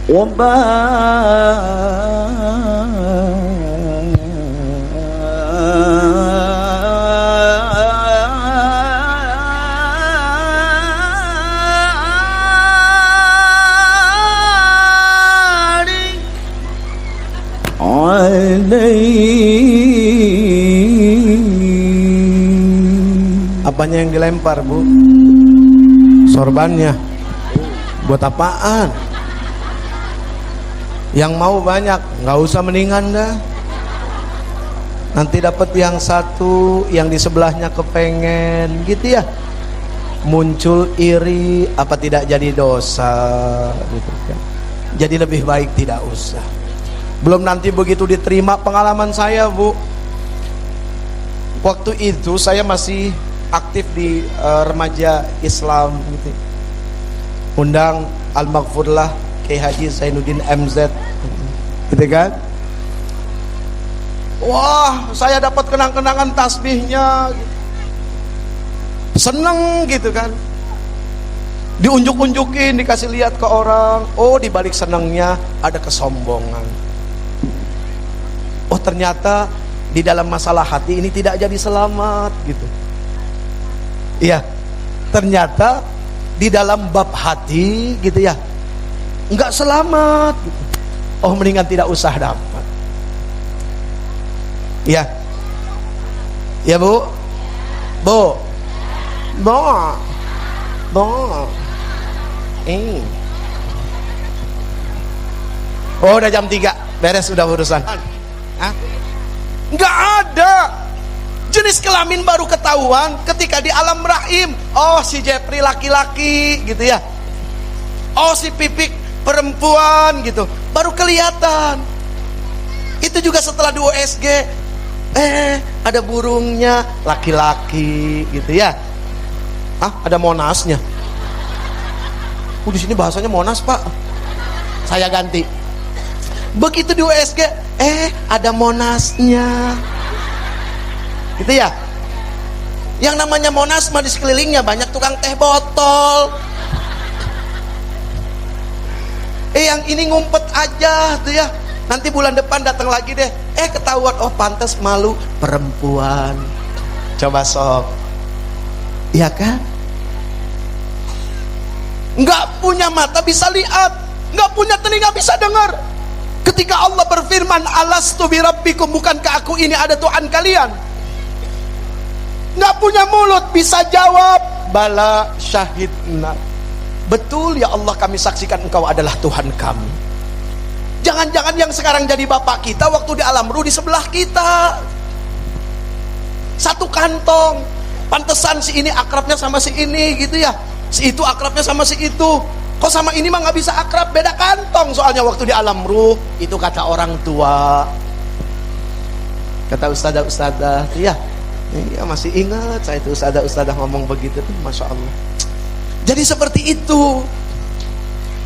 wa Apanya yang dilempar, Bu? Sorbannya. Buat apaan? Yang mau banyak, nggak usah mendingan dah. Nanti dapat yang satu, yang di sebelahnya kepengen, gitu ya. Muncul iri, apa tidak jadi dosa, gitu kan. Jadi lebih baik tidak usah. Belum nanti begitu diterima. Pengalaman saya, Bu, waktu itu saya masih aktif di remaja Islam gitu. Undang Al-Maghfurlah Kiai Haji Zainuddin MZ gitu kan. Wah, saya dapat kenang-kenangan tasbihnya gitu. Seneng gitu kan. Diunjuk-unjukin, dikasih lihat ke orang. Oh, di balik senengnya ada kesombongan. Oh, ternyata di dalam masalah hati ini tidak jadi selamat gitu. Iya, ternyata di dalam bab hati gitu ya, enggak selamat gitu. Oh, mendingan tidak usah dapat. Iya, ya Bu, Bu, Bu, Bu, oh udah jam 3, beres sudah urusan. Hah? Enggak ada. Jenis kelamin baru ketahuan ketika di alam rahim. Oh, si Jepri laki-laki gitu ya. Oh, si Pipik perempuan gitu. Baru kelihatan. Itu juga setelah di USG. Ada burungnya laki-laki gitu ya. Ah, ada Monasnya. Di sini bahasanya Monas, Pak. Saya ganti. Begitu di USG, ada Monasnya. Gitu ya. Yang namanya Monas mah di sekelilingnya banyak tukang teh botol. Yang ini ngumpet aja tuh ya. Nanti bulan depan datang lagi deh. Ketahuan, oh pantas malu perempuan. Coba sok. Iya kan? Nggak punya mata bisa lihat, nggak punya telinga bisa dengar. Ketika Allah berfirman, alastu birabbikum, bukankah aku ini ada Tuhan kalian? Nggak punya mulut bisa jawab, bala syahidna. Betul ya Allah, kami saksikan engkau adalah Tuhan kami. Jangan-jangan yang sekarang jadi bapak kita waktu di alam ruh di sebelah kita. Satu kantong. Pantesan si ini akrabnya sama si ini gitu ya. Si itu akrabnya sama si itu. Kok sama ini mah nggak bisa akrab, beda kantong soalnya waktu di alam ruh. Itu kata orang tua. Kata ustadzah ya. Iya masih ingat saya itu ustadzah ngomong begitu tuh, masya Allah. Jadi seperti itu.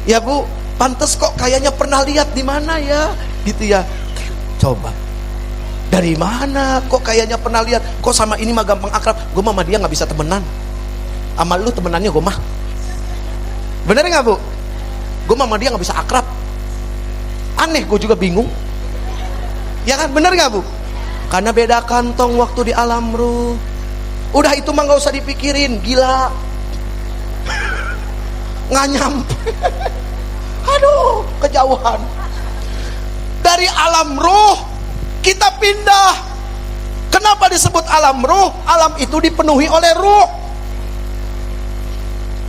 Ya Bu, pantes kok kayaknya pernah lihat di mana ya, gitu ya. Coba. Dari mana? Kok kayaknya pernah lihat? Kok sama ini mah gampang akrab? Gue sama dia nggak bisa temenan. Sama lu temenannya gue mah. Bener nggak Bu? Gue sama dia nggak bisa akrab. Aneh, gue juga bingung. Ya kan, bener nggak Bu? Karena beda kantong waktu di alam ruh. Udah itu mah nggak usah dipikirin, gila. Nggak nyampe. Aduh, kejauhan. Dari alam ruh kita pindah. Kenapa disebut alam ruh? Alam itu dipenuhi oleh ruh.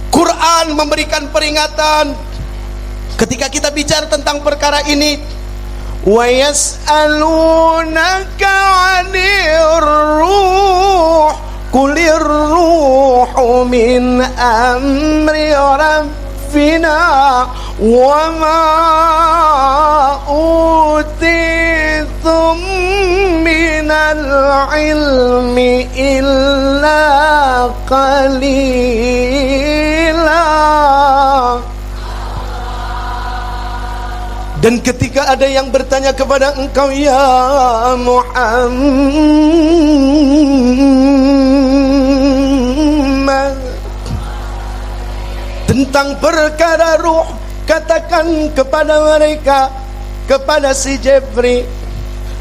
Quran memberikan peringatan ketika kita bicara tentang perkara ini. Wa yas'alunaka 'anir ruh qulir ruhu min amri rabbina wa ma utitum minal ilmi illa qalila. Dan ketika ada yang bertanya kepada engkau ya Muhammad tentang perkara ruh, katakan kepada mereka, kepada si Jibril,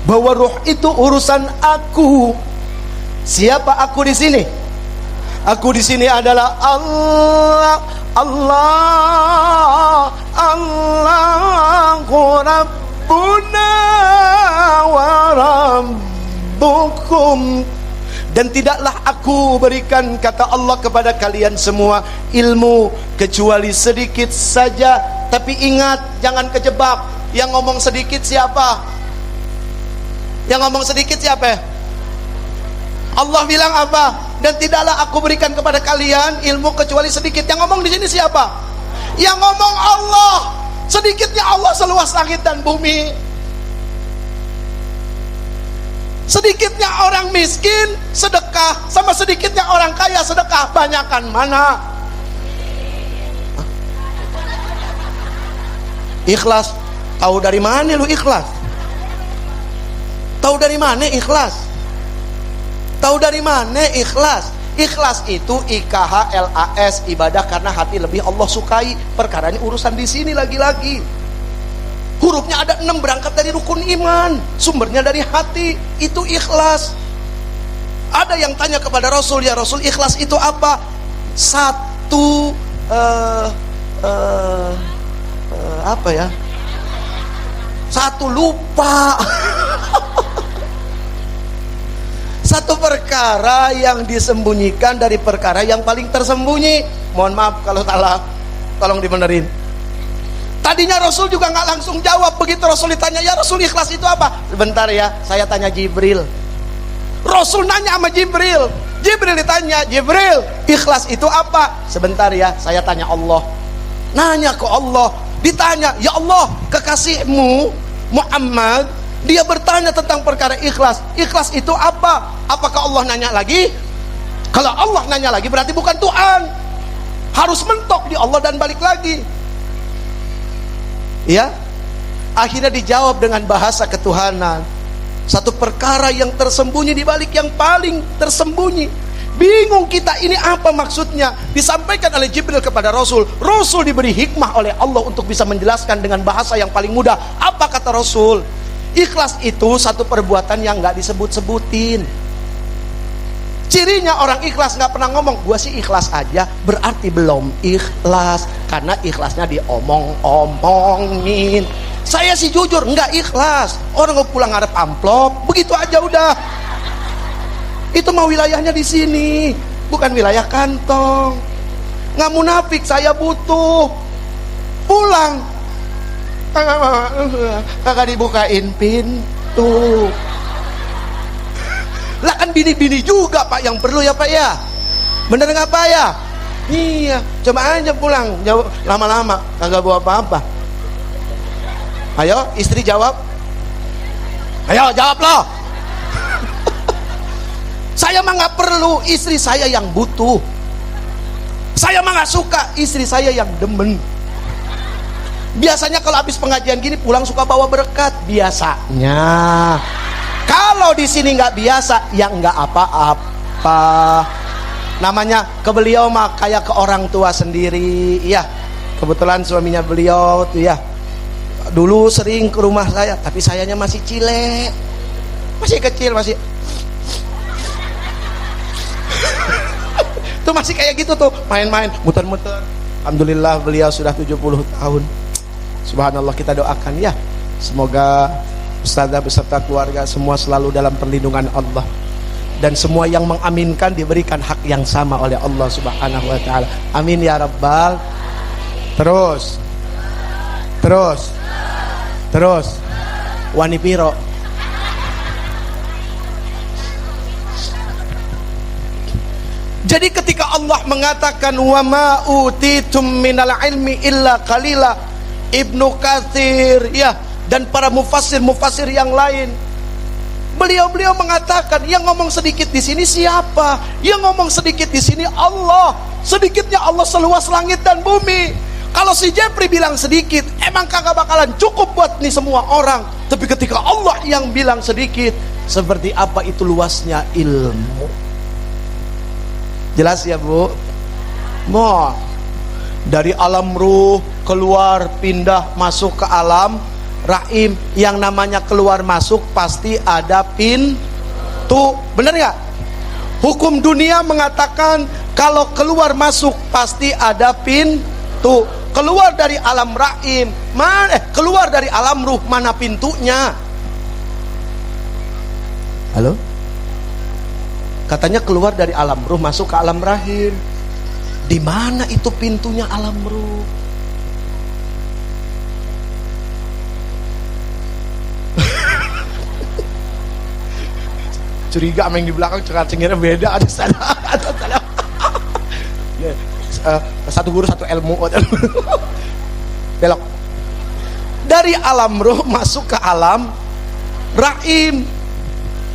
bahwa ruh itu urusan aku. Siapa aku di sini? Aku di sini adalah Allah. Allahu Rabbuna wa Rabbukum. Dan tidaklah aku berikan, kata Allah, kepada kalian semua ilmu kecuali sedikit saja. Tapi ingat, jangan kejebak. Yang ngomong sedikit siapa? Yang ngomong sedikit siapa? Allah bilang apa? Dan tidaklah aku berikan kepada kalian ilmu kecuali sedikit. Yang ngomong di sini siapa? Yang ngomong Allah. Sedikitnya Allah seluas langit dan bumi. Sedikitnya orang miskin sedekah sama sedikitnya orang kaya sedekah, banyakan mana? Ikhlas. Tahu dari mana lu ikhlas? Tahu dari mana ikhlas? Tahu dari mana ikhlas? Ikhlas itu IKHLAS, ibadah karena hati lebih Allah sukai. Perkara ini urusan di sini lagi-lagi. Hurufnya ada 6, berangkat dari rukun iman. Sumbernya dari hati. Itu ikhlas. Ada yang tanya kepada Rasul, ya Rasul, ikhlas itu apa? Satu apa ya? Satu lupa. Satu perkara yang disembunyikan dari perkara yang paling tersembunyi. Mohon maaf kalau salah, tolong dibenerin. Tadinya Rasul juga nggak langsung jawab. Begitu Rasul ditanya, ya Rasul ikhlas itu apa? Sebentar ya, saya tanya Jibril. Rasul nanya sama Jibril. Jibril ditanya, Jibril ikhlas itu apa? Sebentar ya, saya tanya Allah. Nanya ke Allah. Ditanya, ya Allah, kekasihmu Muhammad, dia bertanya tentang perkara ikhlas. Ikhlas itu apa? Apakah Allah nanya lagi? Kalau Allah nanya lagi berarti bukan Tuhan. Harus mentok di Allah dan balik lagi. Ya. Akhirnya dijawab dengan bahasa ketuhanan. Satu perkara yang tersembunyi di balik yang paling tersembunyi. Bingung kita, ini apa maksudnya? Disampaikan oleh Jibril kepada Rasul. Rasul diberi hikmah oleh Allah untuk bisa menjelaskan dengan bahasa yang paling mudah. Apa kata Rasul? Ikhlas itu satu perbuatan yang gak disebut-sebutin. Cirinya orang ikhlas gak pernah ngomong, gua sih ikhlas aja, berarti belum ikhlas. Karena ikhlasnya diomong-omongin. Saya sih jujur nggak ikhlas. Orang mau pulang ngarep amplop, begitu aja udah. Itu mah wilayahnya di sini, bukan wilayah kantong. Nggak munafik, saya butuh. Pulang, kagak dibukain pintu. Lah kan bini-bini juga Pak yang perlu ya Pak ya. Bener nggak Pak ya? Iya, coba aja pulang, jauh lama-lama kagak bawa apa-apa. Ayo istri jawab. Ayo jawab loh. Saya mah nggak perlu, istri saya yang butuh. Saya mah nggak suka, istri saya yang demen. Biasanya kalau habis pengajian gini pulang suka bawa berkat. Biasanya. Kalau di sini nggak biasa, ya nggak apa-apa. Namanya ke beliau mah kayak ke orang tua sendiri. Iya, kebetulan suaminya beliau tuh ya. Dulu sering ke rumah saya, tapi sayanya masih cile, masih kecil, masih tuh masih kayak gitu tuh, main-main, muter-muter. Alhamdulillah beliau sudah 70 tahun. Subhanallah, kita doakan ya, semoga ustadzah beserta keluarga semua selalu dalam perlindungan Allah, dan semua yang mengaminkan diberikan hak yang sama oleh Allah Subhanahu wa taala. Amin ya rabbal. Terus wani piro. Jadi ketika Allah mengatakan wa ma utitum minal ilmi illa qalila, Ibnu Katsir ya, dan para mufassir yang lain, beliau mengatakan yang ngomong sedikit di sini siapa? Yang ngomong sedikit di sini Allah. Sedikitnya Allah seluas langit dan bumi. Kalau si Jepri bilang sedikit, emang kagak bakalan cukup buat nih semua orang. Tapi ketika Allah yang bilang sedikit, seperti apa itu luasnya ilmu. Jelas ya Bu? Mau dari alam ruh keluar pindah masuk ke alam rahim. Yang namanya keluar masuk pasti ada pintu. Bener gak? Hukum dunia mengatakan kalau keluar masuk pasti ada pintu. Keluar dari alam rahim, keluar dari alam ruh, mana pintunya? Halo? Katanya keluar dari alam ruh masuk ke alam rahim. Di mana itu pintunya alam ruh? Curiga sama yang di belakang, cengar-cengirnya beda, ada salah. Satu guru satu ilmu. Belok dari alam ruh masuk ke alam rahim.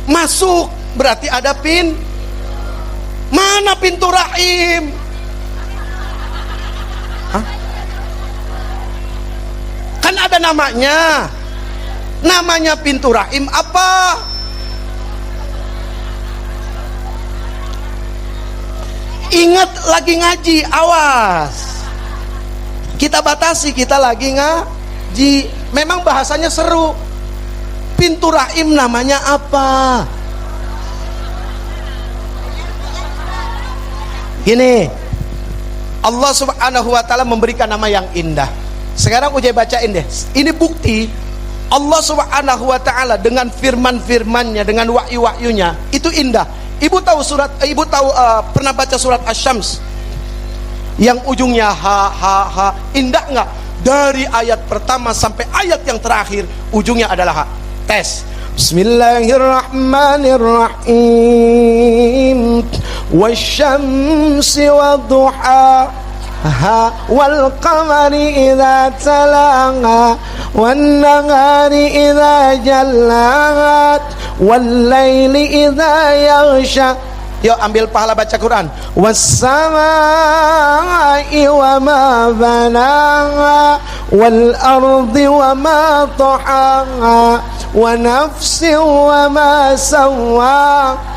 Masuk berarti ada mana pintu rahim? Hah? Kan ada namanya pintu rahim apa? Ingat lagi ngaji, awas. Kita batasi, kita lagi ngaji. Memang bahasanya seru. Pintu rahim namanya apa? Gini, Allah Subhanahu wa ta'ala memberikan nama yang indah. Sekarang Ujai bacain deh. Ini bukti Allah Subhanahu wa ta'ala dengan firman-firmannya, dengan wahyu-wahyunya itu indah. Ibu tahu pernah baca surat Asy-Syams yang ujungnya ha. Indah nggak? Dari ayat pertama sampai ayat yang terakhir ujungnya adalah ha. Tes. Bismillahirrahmanirrahim. Wasyamsi wadduhaha wal qamari idza talaha wan nahari idza jallahat wal laili idza yaghsha. Yuk ambil pahala baca Quran. Was-samaa'i wa ma banaha wal ardi wa ma tahaha wa nafsin wa ma sawwaha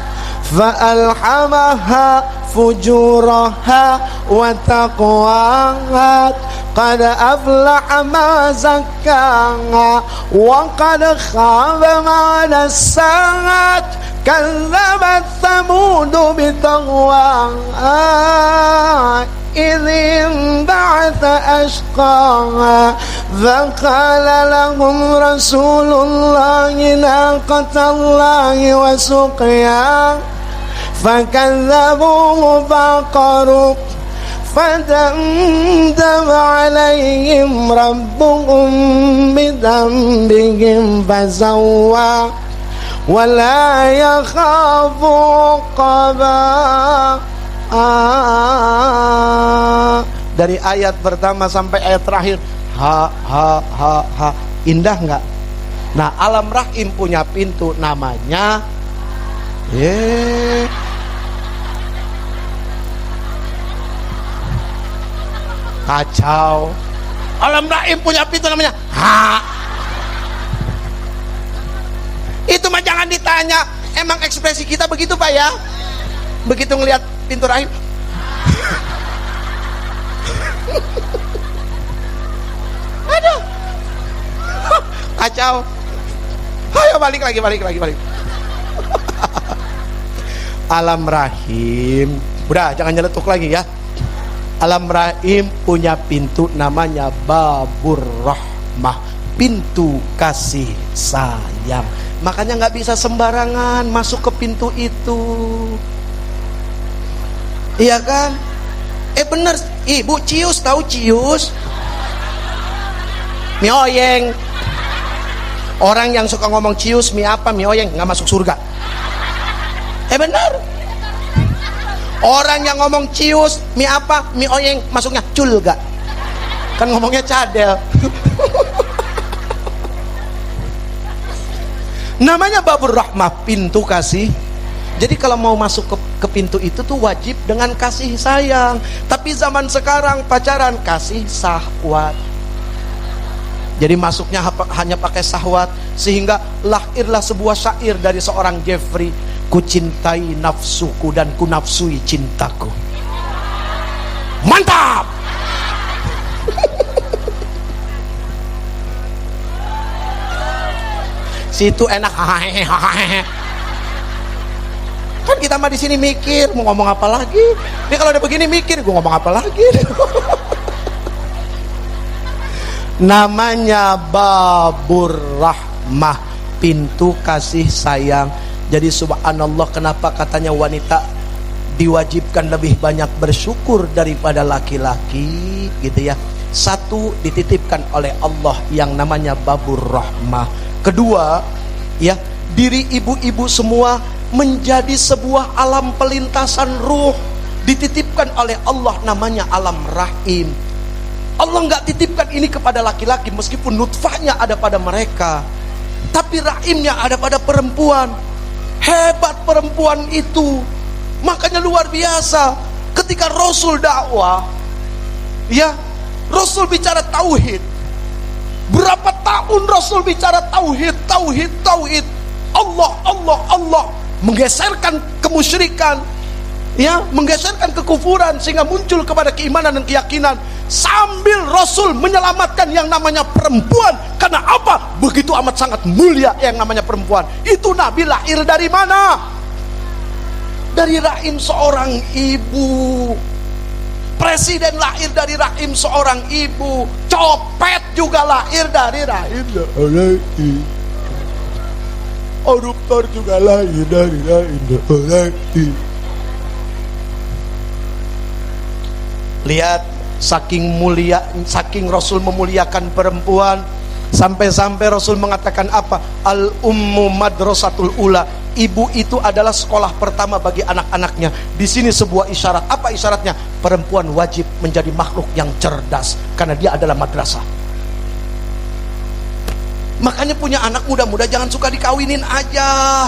فألحمها فجورها وتقواها قد أفلح ما زكاها وقد خاب ما دساها كذبت ثمود بطغواها إذ انبعث أشقاها فقال لهم رسول الله ناقة الله وسقياها فكذبوه فعقروا فدمدم عليهم ربهم بذنبهم فسوى ولا يخاف عقبا. Dari ayat pertama sampai ayat terakhir, ha ha ha ha, indah nggak? Nah, alam rahim punya pintu namanya kacau. Alam rahim punya pintu namanya ha. Itu mah jangan ditanya. Emang ekspresi kita begitu Pak ya? Begitu ngelihat pintu rahim aduh, kacau. Ayo balik lagi. Alam rahim, udah jangan nyeletuk lagi ya. Alam rahim punya pintu namanya babur rahmah, pintu kasih sayang. Makanya nggak bisa sembarangan masuk ke pintu itu. Iya kan? Bener, Ibu cius, tahu cius? Mie oyeng. Orang yang suka ngomong cius, mie apa, mie oyeng, nggak masuk surga. Bener. Orang yang ngomong cius, mie apa, mie oyeng, masuknya culga. Kan ngomongnya cadel. Namanya babur rahmah, pintu kasih. Jadi kalau mau masuk ke pintu itu tuh wajib dengan kasih sayang. Tapi zaman sekarang pacaran kasih syahwat. Jadi masuknya hanya pakai syahwat, sehingga lahirlah sebuah syair dari seorang Jeffrey, ku cintai nafsuku dan ku nafsui cintaku. Mantap. Situ enak. Kan kita mah di sini mikir mau ngomong apa lagi. Dia kalau udah begini mikir, gue ngomong apa lagi. Namanya babur rahmah, pintu kasih sayang. Jadi subhanallah, kenapa katanya wanita diwajibkan lebih banyak bersyukur daripada laki-laki gitu ya. Satu, dititipkan oleh Allah yang namanya babur rahmah. Kedua, ya, diri ibu-ibu semua menjadi sebuah alam pelintasan ruh, dititipkan oleh Allah namanya alam rahim. Allah nggak titipkan ini kepada laki-laki, meskipun nutfahnya ada pada mereka, tapi rahimnya ada pada perempuan. Hebat perempuan itu. Makanya luar biasa ketika Rasul dakwah, ya, Rasul bicara tauhid. Berapa tahun Rasul bicara tauhid, tauhid, tauhid. Allah menggeserkan kemusyrikan, ya, menggeserkan kekufuran sehingga muncul kepada keimanan dan keyakinan, sambil Rasul menyelamatkan yang namanya perempuan. Karena apa? Begitu amat sangat mulia yang namanya perempuan. Itu Nabi lahir dari mana? Dari rahim seorang ibu. Presiden lahir dari rahim seorang ibu. Copet juga lahir dari rahim seorang ibu. Koruptor juga lahir dari rahim seorang ibu. Lihat, saking mulia, saking Rasul memuliakan perempuan, sampai-sampai Rasul mengatakan apa? Al ummu madrasatul ula. Ibu itu adalah sekolah pertama bagi anak-anaknya. Di sini sebuah isyarat. Apa isyaratnya? Perempuan wajib menjadi makhluk yang cerdas karena dia adalah madrasah. Makanya punya anak muda-muda jangan suka dikawinin aja.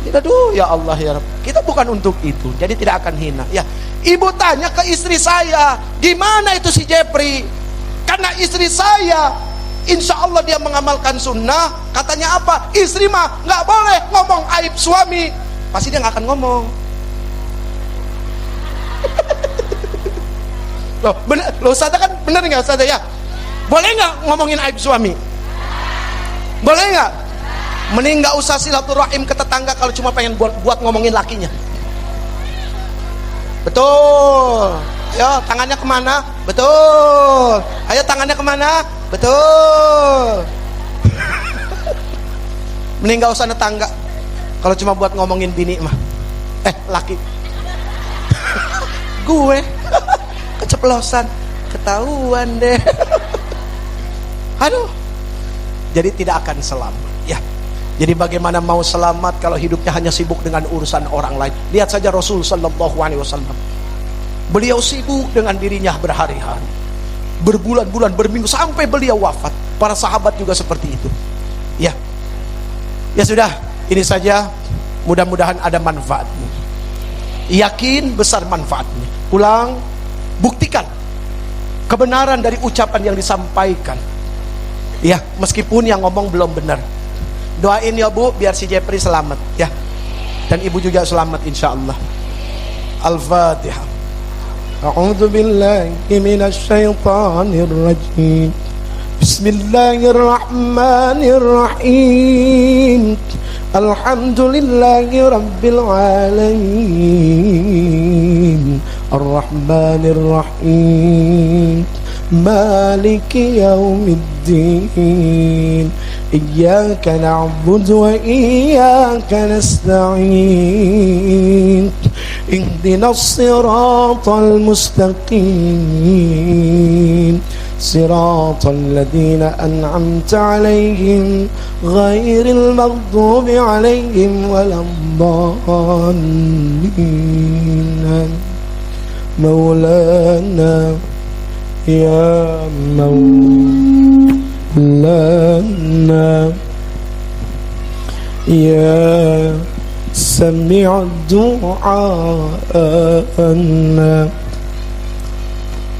Aduh ya Allah ya Rabb, kita bukan untuk itu, jadi tidak akan hina ya. Ibu tanya ke istri saya, gimana itu si Jepri? Karena istri saya insya Allah dia mengamalkan sunnah. Katanya apa? Istri mah nggak boleh ngomong aib suami. Pasti dia nggak akan ngomong. Loh, bener, loh Ustaz kan bener nggak Ustaz ya? Boleh nggak ngomongin aib suami? Boleh nggak? Mending nggak usah silaturahim ke tetangga kalau cuma pengen buat ngomongin lakinya. Betul. Ayo tangannya kemana? Betul. Ayo tangannya kemana? Betul. Mending nggak usah tetangga kalau cuma buat ngomongin bini mah. Laki. Gue keceplosan, ketahuan deh. Aduh. Jadi tidak akan selamat ya. Jadi bagaimana mau selamat kalau hidupnya hanya sibuk dengan urusan orang lain? Lihat saja Rasul sallallahu alaihi wasallam. Beliau sibuk dengan dirinya berhari-hari, berbulan-bulan, berminggu sampai beliau wafat. Para sahabat juga seperti itu. Ya. Ya sudah, ini saja. Mudah-mudahan ada manfaatnya. Yakin besar manfaatnya. Ulang, buktikan kebenaran dari ucapan yang disampaikan. Ya, meskipun yang ngomong belum benar. Doain ya Bu, biar si Jepri selamat ya. Dan ibu juga selamat insyaallah. Al-Fatihah. A'udzu billahi minasy syaithanir rajim. Bismillahirrahmanirrahim. Alhamdulillahi rabbil alamin. Ar-Rahmanir Rahim. Maliki yaumiddin. Iyyaka na'budu wa iyyaka nasta'in. Ihdinas siratal mustaqim. Siratal ladzina an'amta 'alaihim ghairil maghdubi 'alaihim waladdallin. Maulana ya Maulana ya sami' du'ana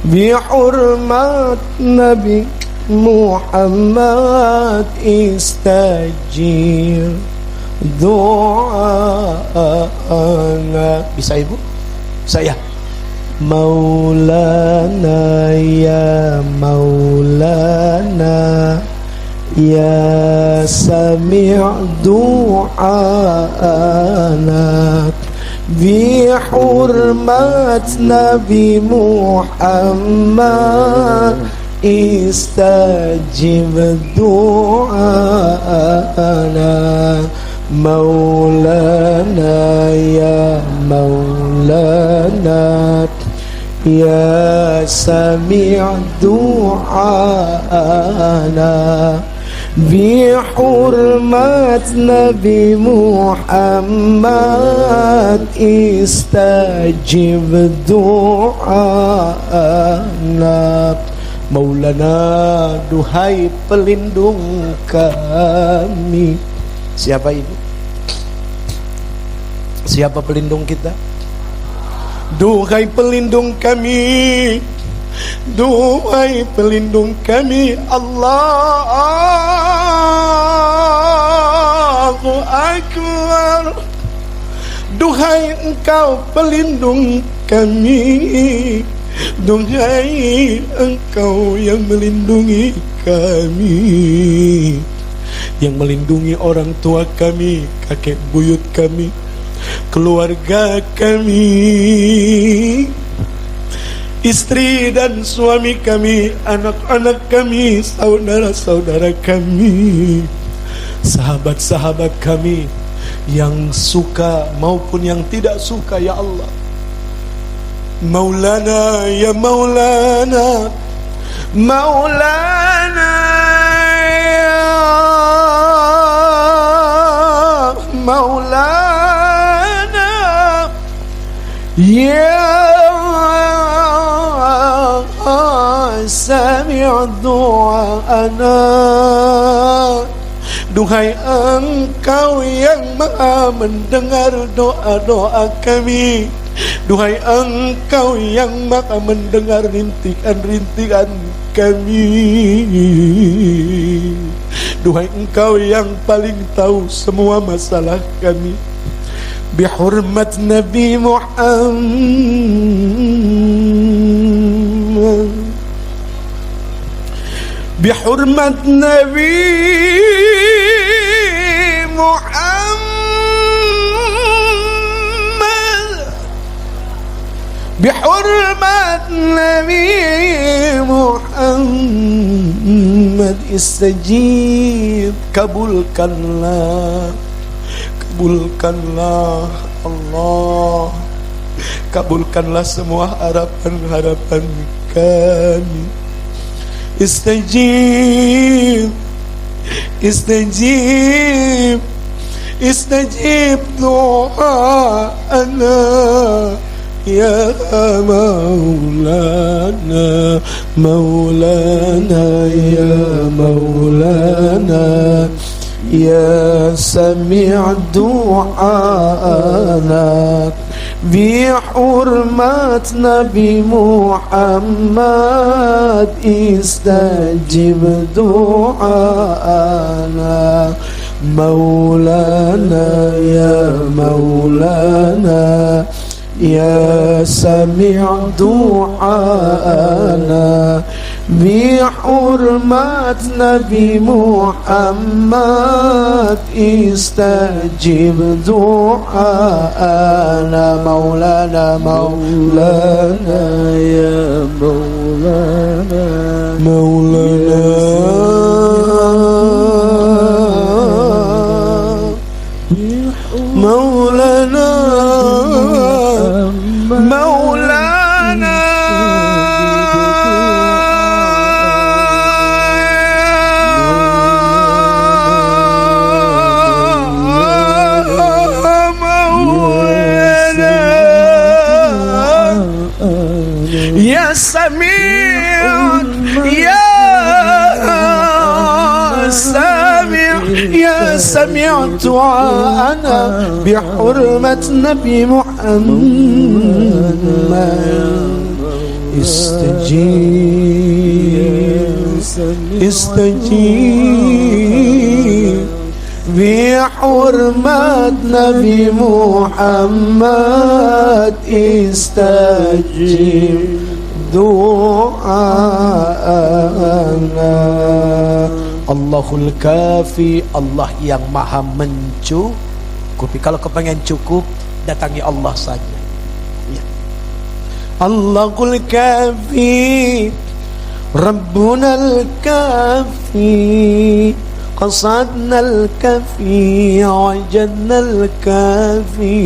bihurmat Nabi Muhammad istajir du'ana. Bisa ibu? Saya Maulana ya Maulana ya sami' du'ana bihurmat Nabi Muhammad istajib du'ana. Maulana ya Maulana ya sami' du'ana bihurmat Nabi Muhammad istajib du'ana. Maulana, duhai pelindung kami. Siapa ibu? Siapa pelindung kita? Duhai pelindung kami, duhai pelindung kami, Allahu Akbar. Duhai engkau pelindung kami, duhai engkau yang melindungi kami, yang melindungi orang tua kami, kakek buyut kami, keluarga kami, istri dan suami kami, anak-anak kami, saudara-saudara kami, sahabat-sahabat kami yang suka maupun yang tidak suka, ya Allah. Maulana ya Maulana, Maulana ya Maulana ya sami' du'ana Duhai Engkau yang maha mendengar doa-doa kami, duhai Engkau yang maha mendengar rintihan-rintihan kami, duhai Engkau yang paling tahu semua masalah kami. Bihurmat Nabi Muhammad, bihurmat Nabi Muhammad, bihurmat Nabi Muhammad, istajib, kabulkanlah, kabulkanlah Allah, kabulkanlah semua harapan-harapan kami. Istajib, istajib, istajib doa'ana ya Maulana, Maulana ya Maulana, ya Sami' du'ana, bihurmat Nabi Muhammad, istajib du'ana, Maulana ya Maulana, ya Sami' du'ana, bihurmat Nabi Muhammad, istajib du'ana, Maulana, Maulana ya Maulana, Maulana, Maulana, Maulana, ya Sami' ya Sami' ya Sami' du'ana, bihurmat Nabi Muhammad, istajib, istajib, bihurmat Nabi Muhammad, istajib doa'ana. Allahul Kafi, Allah yang maha mencukupi. Kalau kepengen cukup, datangi Allah saja ya. Allahul Kafi, Rabbunal Kafi, قصدنا الكفي وجدنا الكافي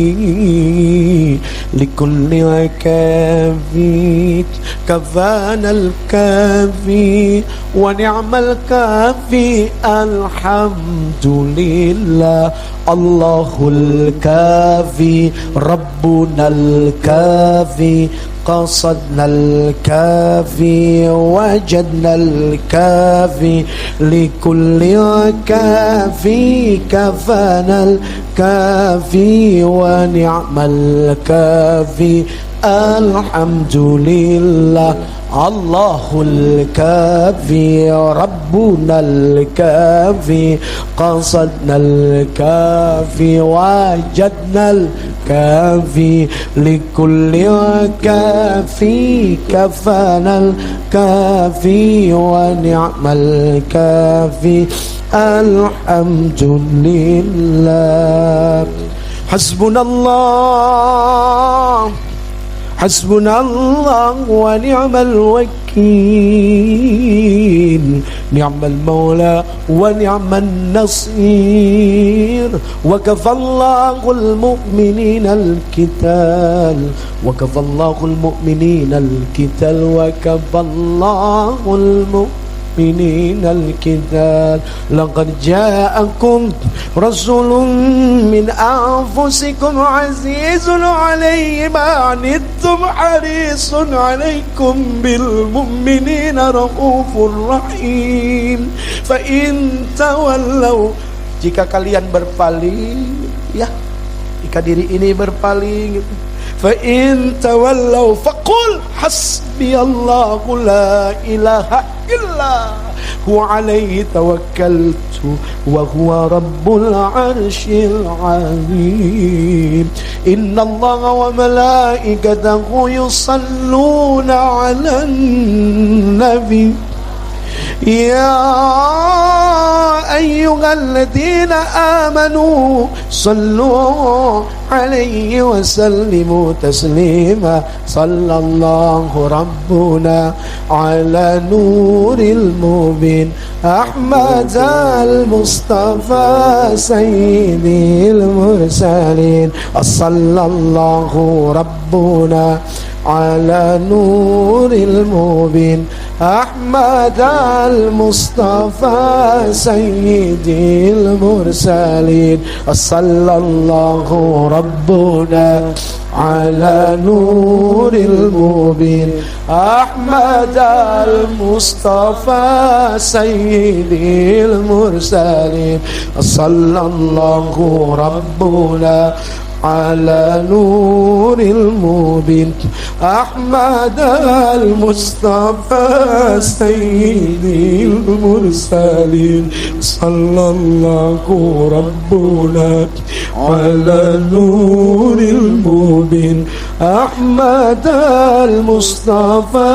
لكل كافي كفانا الكافي ونعم الكافي الحمد لله الله الكافي ربنا الكافي قصدنا الكافي وجدنا الكافي لكل كافي كفانا الكافي ونعم الكافي الحمد لله الله الكافي ربنا الكافي قصدنا الكافي وجدنا الكافي لكل كافي كفانا الكافي ونعم الكافي الحمد لله حسبنا الله حسبنا الله ونعم الوكيل نعم المولى ونعم النصير وكفى الله المؤمنين القتال وكفى الله المؤمنين القتال وكفى الله المؤمنين الكتاب لقد جاءكم رسول من أنفسكم عزيز عليه ما عنتم حريص عليكم بالمؤمنين رؤوف رحيم فإن تولوا Jika kalian berpaling, ya, jika diri ini berpaling, fa in tawallaw faqul hasbiyallahu la ilaha illa huwa alaihi tawakkaltu wa huwa rabbul arsyil azim. Innallaha wa malaikatahu yusalluna 'alan nabi ya ayyuhalladzina amanu sallu alaihi wa sallimu taslima. Sallallahu rabbuna ala nuril mubin Ahmad al-Mustafa sayyidil mursalin. Sallallahu rabbuna ala nuril mubin Ahmad al-Mustafa sayyidil mursalin. Sallallahu rabbuna ala nuril mubin Ahmad al-Mustafa sayyidil mursalin. Sallallahu rabbuna ala nuril mubin Ahmad al-Mustafa sayyidil mursalin. Sallallahu rabbuna ala nuril mubin Ahmad al-Mustafa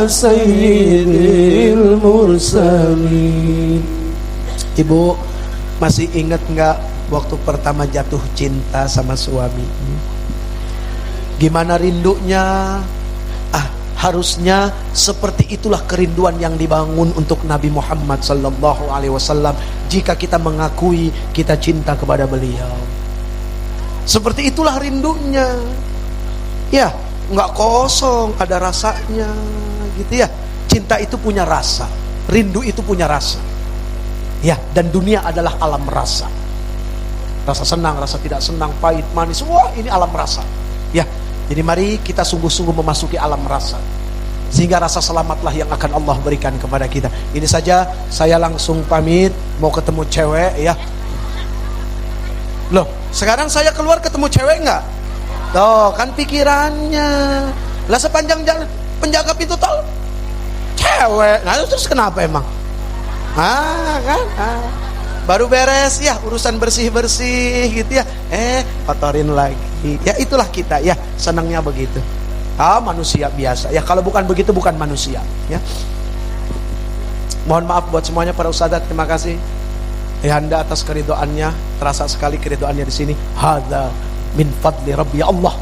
sayyidil mursalin. Ibu masih ingat nggak waktu pertama jatuh cinta sama suami? Gimana rindunya? Harusnya seperti itulah kerinduan yang dibangun untuk Nabi Muhammad sallallahu alaihi wasallam jika kita mengakui kita cinta kepada beliau. Seperti itulah rindunya. Ya, nggak kosong, ada rasanya gitu ya. Cinta itu punya rasa, rindu itu punya rasa. Ya, dan dunia adalah alam rasa. Rasa senang, rasa tidak senang, pahit, manis, wah ini alam rasa. Ya, jadi mari kita sungguh-sungguh memasuki alam rasa, sehingga rasa selamatlah yang akan Allah berikan kepada kita. Ini saja, saya langsung pamit, mau ketemu cewek ya. Loh, sekarang saya keluar ketemu cewek nggak? Tuh, kan pikirannya. Lah sepanjang jalan penjaga pintu tol cewek. Nah, terus kenapa emang? Baru beres ya urusan bersih-bersih gitu ya, kotorin lagi. Ya itulah kita ya, senangnya begitu. Manusia biasa ya, kalau bukan begitu bukan manusia ya. Mohon maaf buat semuanya para ustadzah, terima kasih Anda atas keridoannya, terasa sekali keridoannya di sini. Hadza min fadli rabbi Allah.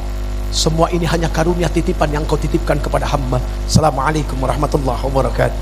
Semua ini hanya karunia titipan yang kau titipkan kepada hamba. Assalamualaikum warahmatullahi wabarakatuh.